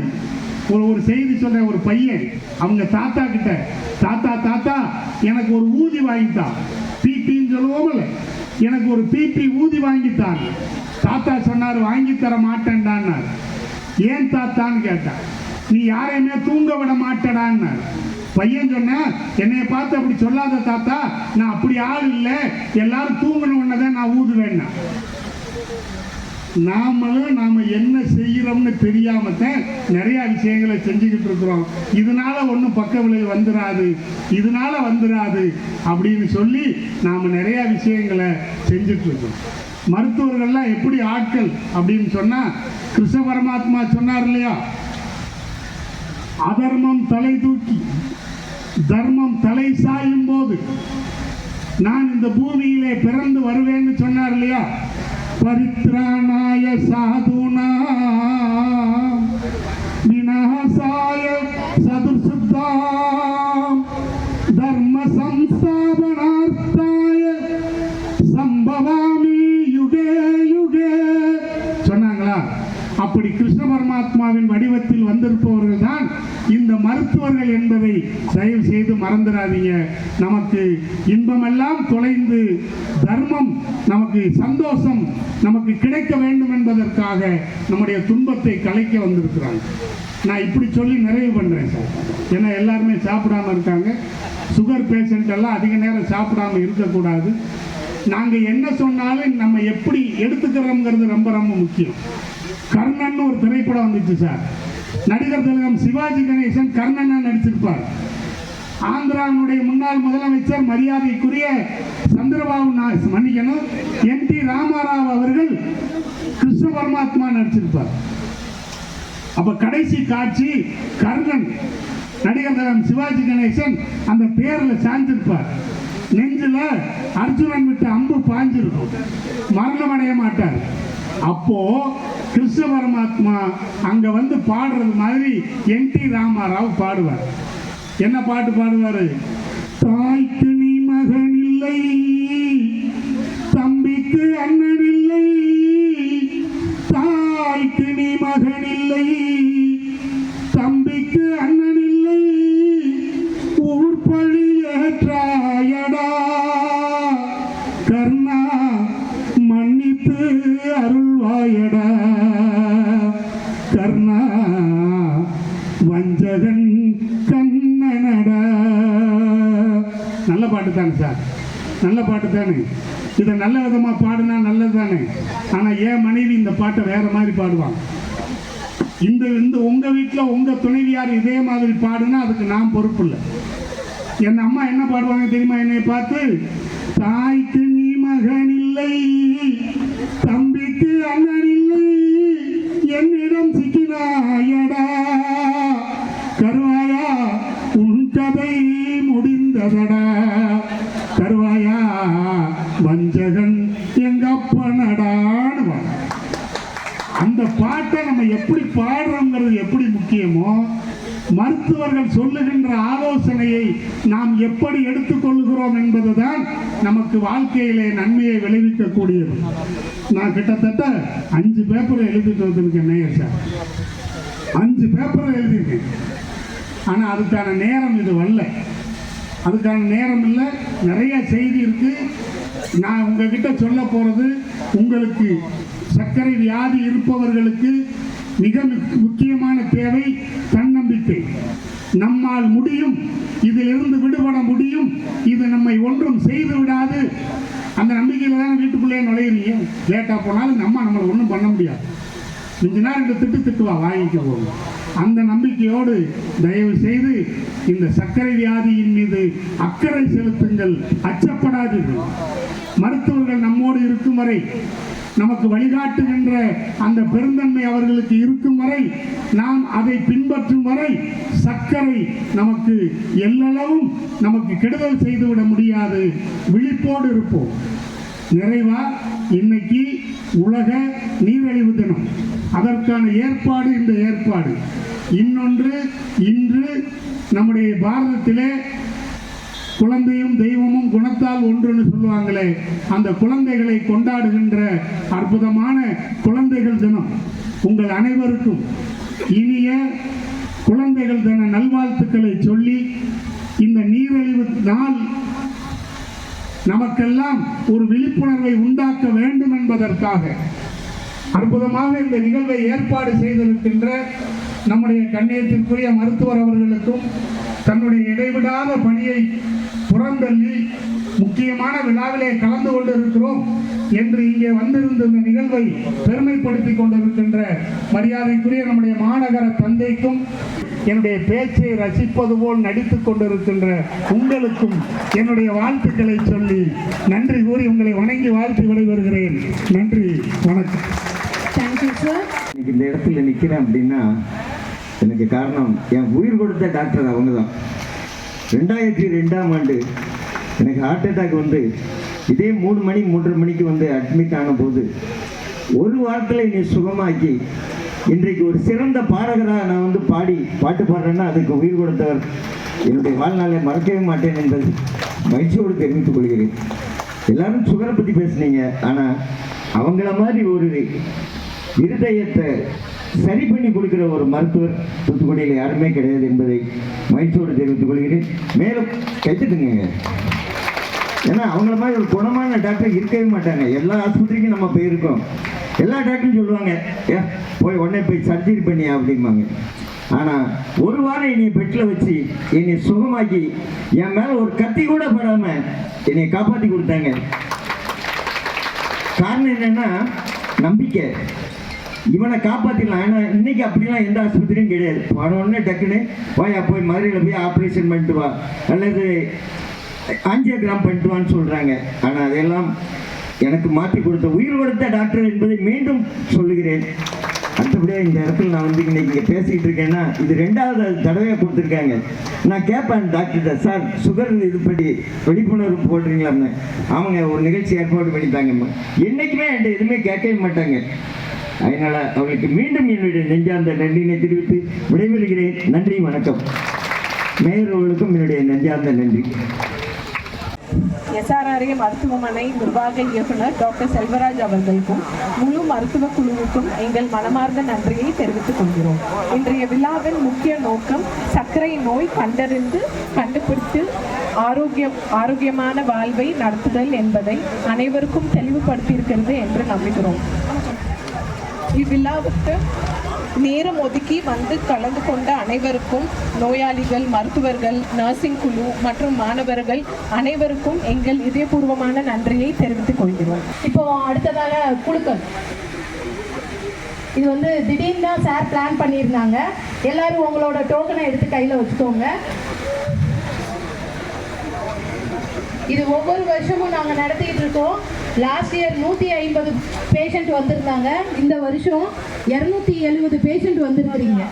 ஒரு செய்தி சொல்கிறேன். ஒரு பையன் அவங்க தாத்தா கிட்ட, தாத்தா எனக்கு ஒரு ஊதி வாங்கித்தான், பிபின்னு சொல்லுவோம்ல, எனக்கு ஒரு பிபி ஊதி வாங்கித்தான். தாத்தா சொன்னார், வாங்கி தர மாட்டேன்டான்னார். ஏன் தாத்தான்னு கேட்டான். நீ யாரையுமே தூங்க விட மாட்டேடான்னார். பையன் சொன்ன, என்னைய பார்த்து அப்படி சொல்லாத தாத்தா, நான் அப்படி ஆள் இல்லை, எல்லாரும் தூங்கின உடனேதான் நான் ஊதுவேன்னா. நாம என்ன செய்யறோம்னு தெரியாம தான் நிறைய விஷயங்களை செஞ்சுக்கிட்டு இருக்கிறோம். இதனால ஒன்றும் பக்க விளைவு வந்துடாது அப்படின்னு சொல்லி நாம நிறைய விஷயங்களை செஞ்சுட்டு இருக்கோம். மருத்துவர்கள்லாம் எப்படி ஆட்கள் அப்படின்னு சொன்னா, கிருஷ்ண பரமாத்மா சொன்னார் இல்லையா, அதர்மம் தலை தூக்கி தர்மம் தலை சாயும் போது நான் இந்த பூமியிலே பிறந்து வருவேன்னு சொன்னார் இல்லையா. பரித்ராணாய சாதுனா விநாசாய சதுர்சுத்தாம் தர்ம சம்ஸ்தாபனார்த்தாய சம்பவாமி யுகே யுகே சொன்னாங்களா. அப்படி கிருஷ்ண பரமாத்மாவின் வடிவத்தில் வந்திருப்பவர்கள் தான் இந்த மருத்துவர்கள் என்பதை தயவு செய்து மறந்துடாதீங்க. நமக்கு இன்பமெல்லாம் தொலைந்து தர்மம், நமக்கு சந்தோஷம் நமக்கு கிடைக்க வேண்டும் என்பதற்காக நம்முடைய துன்பத்தை கலைக்க வந்திருக்கிறாங்க. நான் இப்படி சொல்லி நிறைவு பண்ணுறேன் சார். ஏன்னா எல்லாருமே சாப்பிடாம இருக்காங்க. சுகர் பேஷண்ட் எல்லாம் அதிக நேரம் சாப்பிடாம இருக்கக்கூடாது. நாங்கள் என்ன சொன்னாலும் நம்ம எப்படி எடுத்துக்கிறோங்கிறது ரொம்ப ரொம்ப முக்கியம். கர்ணன் ஒரு திரைப்படம் வந்துச்சு சார். நடிகர் திலகம் சிவாஜி கணேசன் கர்ணனா நடிச்சிருப்பார். ஆந்திராவுடைய முன்னாள் முதலமைச்சர் மரியாதைக்குரிய சந்திரபாபு மன்னிக்கணும், என்.டி. ராமாராவ் அவர்கள் கிருஷ்ண பரமாத்மா நடிச்சிருப்பார். அப்ப கடைசி காட்சி கர்ணன், நடிகர் திலகம் சிவாஜி கணேசன் அந்த தேர்ல சாஞ்சிருப்பார். நெஞ்சில அர்ஜுனன் விட்டு அம்பு பாஞ்சிருக்கும், மரணம் அடைய மாட்டார். அப்போ கிருஷ்ண பரமாத்மா அங்க வந்து பாடுறது மாதிரி என்.டி. ராமாராவ் பாடுவார். என்ன பாட்டு பாடுவாரு? தாய்க்கு நீ மகன் இல்லை, தம்பிக்கு அண்ணன் இல்லை, தாய்க்கு நீ மகன் இல்லை, தம்பிக்கு அண்ணன் இல்லை, ஊர்பழி ஏற்றாயடா கர்ணா மன்னித்து அருள்வாயடா கர்ணா வஞ்சகன் கண்ணனடா. நல்ல பாட்டு தானே சார், நல்ல பாட்டு தானே. இதை நல்ல விதமாக பாடுனா நல்லது தானே. ஆனால் என் மனைவி இந்த பாட்டை வேற மாதிரி பாடுவாங்க. இந்த உங்கள் வீட்டில் உங்கள் துணைவியார் இதே மாதிரி பாடுனா அதுக்கு நான் பொறுப்பு இல்லை. என் அம்மா என்ன பாடுவாங்க தெரியுமா? என்னை பார்த்து, தாய்க்கு நீ மகன் இல்லை, தம்பிக்கு அண்ணன் இல்லை, என்னிடம் சிக்கினாயடா கருவாயா, உன் கதை முடிந்ததடா கருவாயா, வஞ்சகன் எங்கப்பனடான்னு. அந்த பாட்டை நம்ம எப்படி பாடுறோங்கிறது எப்படி முக்கியமோ, மருத்துவர்கள் சொல்லுகின்ற ஆலோசனையை நாம் எப்படி எடுத்துக்கொள்கிறோம் என்பதுதான் நமக்கு வாழ்க்கையிலே நன்மையை விளைவிக்கக்கூடியது. நான் கிட்டத்தட்ட 5 பேப்பரை எழுதிட்டு வந்திருக்கேன் நேயர் சார், 5 பேப்பரை எழுதியிருக்கேன். ஆனால் அதுக்கான நேரம் இது வரல, அதுக்கான நேரம் இல்லை. நிறைய செய்தி இருக்கு. நான் உங்ககிட்ட சொல்ல போறது, உங்களுக்கு சர்க்கரை வியாதி இருப்பவர்களுக்கு மிக முக்கியமான தேவை தன்னம்பிக்கை. நம்மால் முடியும், இதிலிருந்து விடுபட முடியும், இது நம்மை ஒன்றும் செய்து விடாது. அந்த நம்பிக்கையில் தானே வீட்டுக்குள்ளேயே நுழையிறீங்க. லேட்டாக போனாலும் நம்மளை ஒன்றும் பண்ண முடியாது. கொஞ்ச நேரம் 2 திட்டுவா வாங்கிக்க போகும். அந்த நம்பிக்கையோடு தயவு செய்து இந்த சர்க்கரை வியாதியின் மீது அக்கறை செலுத்துங்கள், அச்சப்படாதீர்கள். மருத்துவர்கள் நம்மோடு இருக்கும் வரை நமக்கு வழிகாட்டுகின்ற அந்த பெருந்தன்மை அவர்களுக்கு இருக்கும் வரை, நாம் அதை பின்பற்றும் வரை சர்க்கரை நமக்கு எல்லளவும் நமக்கு கெடுதல் செய்துவிட முடியாது. விழிப்போடு இருப்போம். நிறைவா, இன்னைக்கு உலக நீரிழிவு தினம். அதற்கான ஏற்பாடு இந்த ஏற்பாடு. இன்னொன்று, இன்று நம்முடைய பாரதத்திலே குழந்தையும் தெய்வமும் குணத்தால் ஒன்றுன்னு சொல்லுவாங்களே, அந்த குழந்தைகளை கொண்டாடுகின்ற அற்புதமான குழந்தைகள் தினம். உங்கள் அனைவருக்கும் இனிய குழந்தைகள் தின நல்வாழ்த்துக்களை சொல்லி, இந்த நீரிழிவு நாள் நமக்கெல்லாம் ஒரு விழிப்புணர்வை உண்டாக்க வேண்டும் என்பதற்காக அற்புதமாக இந்த நிகழ்வை ஏற்பாடு செய்திருக்கின்ற நம்முடைய கண்ணியத்திற்குரிய மருத்துவர் அவர்களுக்கும், தன்னுடைய இடைவிடாத பணியை புறந்தள்ளி முக்கியமான விழாவிலே கலந்து கொண்டிருக்கிறோம் என்று இங்கே வந்திருந்த இந்த நிகழ்வை பெருமைப்படுத்திக் கொண்டிருக்கின்ற மரியாதைக்குரிய நம்முடைய மாநகர தந்தைக்கும், என்னுடைய பேச்சை ரசிப்பது போல் நடித்துக் கொண்டிருக்கின்ற உங்களுக்கும் என்னுடைய வாழ்த்துக்களை சொல்லி நன்றி கூறி உங்களை வணங்கி வாழ்த்து விடைபெறுகிறேன். நன்றி, வணக்கம். Thank you sir. இன்னைக்கு இந்த இடத்துல நிற்கிறேன் அப்படின்னா எனக்கு காரணம் என் உயிர் கொடுத்த டாக்டர் அவங்க தான். 2002ஆம் ஆண்டு எனக்கு ஹார்ட் அட்டாக் வந்து இதே 3 மணி 3:30 மணிக்கு வந்து அட்மிட் ஆன போது ஒரு வாரத்தில் என்னை சுகமாக்கி இன்றைக்கு ஒரு சிறந்த பாடகராக நான் வந்து பாட்டு பாடுறேன்னா அதுக்கு உயிர் கொடுத்தவர் என்னுடைய வாழ்நாளை மறக்கவே மாட்டேன் என்பது மகிழ்ச்சியோடு தெரிவித்துக் கொள்கிறேன். எல்லாரும் சுகரை பற்றி பேசுனீங்க, ஆனால் அவங்கள மாதிரி ஒரு இருதயத்தை சரி பண்ணி கொடுக்கிற ஒரு மருத்துவர் தூத்துக்குடியில் யாருமே கிடையாது என்பதை மகிழ்ச்சியோடு தெரிவித்துக் கொள்கிறேன். மேலும் கைத்துட்டுங்க, ஏன்னா அவங்கள மாதிரி ஒரு குணமான டாக்டர் இருக்கவே மாட்டாங்க. எல்லா ஆஸ்பத்திரிக்கும் நம்ம போயிருக்கோம், எல்லா டாக்டரும் சொல்லுவாங்க போய் உடனே போய் சர்ஜரி பண்ணியா அப்படிம்பாங்க. ஆனால் ஒரு வாரம் என்னை பெட்டில் வச்சு என்னை சுகமாக்கி என் மேலே ஒரு கத்தி கூட படாமல் என்னை காப்பாற்றி கொடுத்தாங்க. காரணம் என்னன்னா நம்பிக்கை. இவனை காப்பாற்றிடலாம். ஏன்னா இன்னைக்கு அப்படிலாம் எந்த ஆஸ்பத்திரியும் கிடையாது. உடனே டக்குன்னு போய் மதுரையில் போய் ஆப்ரேஷன் பண்ணிட்டு வா அல்லது ஆஞ்சியோகிராம் பண்ணிட்டு வான்னு சொல்கிறாங்க. ஆனால் அதையெல்லாம் எனக்கு மாற்றி கொடுத்த உயிர் கொடுத்த டாக்டர் என்பதை மீண்டும் சொல்லுகிறேன். அடுத்தபடியாக இந்த இடத்துல நான் வந்து இன்னைக்கு இங்கே பேசிக்கிட்டு இருக்கேன்னா இது 2வது தடவையாக கொடுத்துருக்காங்க. நான் கேட்பேன் டாக்டர்கிட்ட, சார் சுகர் இது படி விழிப்புணர்வு போடுறீங்களான்னு. அவங்க ஒரு நிகழ்ச்சி ஏற்பாடு பண்ணிட்டாங்கம்மா. என்றைக்குமே என்கிட்ட எதுவுமே கேட்கவே மாட்டாங்க. அதனால் அவர்களுக்கு மீண்டும் என்னுடைய நெஞ்சார்ந்த நன்றியினை தெரிவித்து விடைபெறுகிறேன். நன்றி, வணக்கம். மேயர் அவர்களுக்கும் என்னுடைய நெஞ்சார்ந்த நன்றி. SRRA மருத்துவமனை நிர்வாக இயக்குனர் டாக்டர் செல்வராஜ் அவர்களுக்கும் முழு மருத்துவ குழுவுக்கும் எங்கள் மனமார்ந்த நன்றியை தெரிவித்துக் கொள்கிறோம். இன்றைய விழாவின் முக்கிய நோக்கம் சர்க்கரை நோய் கண்டுபிடித்து ஆரோக்கியமான வாழ்வை நடத்துதல் என்பதை அனைவருக்கும் தெளிவுபடுத்தியிருக்கிறது என்று நம்புகிறோம். இவ்விழாவுக்கு நேரம் ஒதுக்கி வந்து கலந்து கொண்ட அனைவருக்கும், நோயாளிகள், மருத்துவர்கள், நர்சிங் குழு மற்றும் மாணவர்கள் அனைவருக்கும் எங்கள் இதயபூர்வமான நன்றியை தெரிவித்துக் கொள்கிறோம். இப்போ அடுத்ததாக குழுக்கள். இது வந்து திடீர்னு தான் சார் பிளான் பண்ணியிருந்தாங்க. எல்லாரும் உங்களோட டோக்கனை எடுத்து கையில் வச்சுக்கோங்க. இது ஒவ்வொரு வருஷமும் நாங்கள் நடத்திக்கிட்டு இருக்கோம். லாஸ்ட் இயர் 150 பேஷண்ட் வந்திருந்தாங்க. இந்த வருஷம் 270 பேஷண்ட் வந்துருக்கிறீங்க.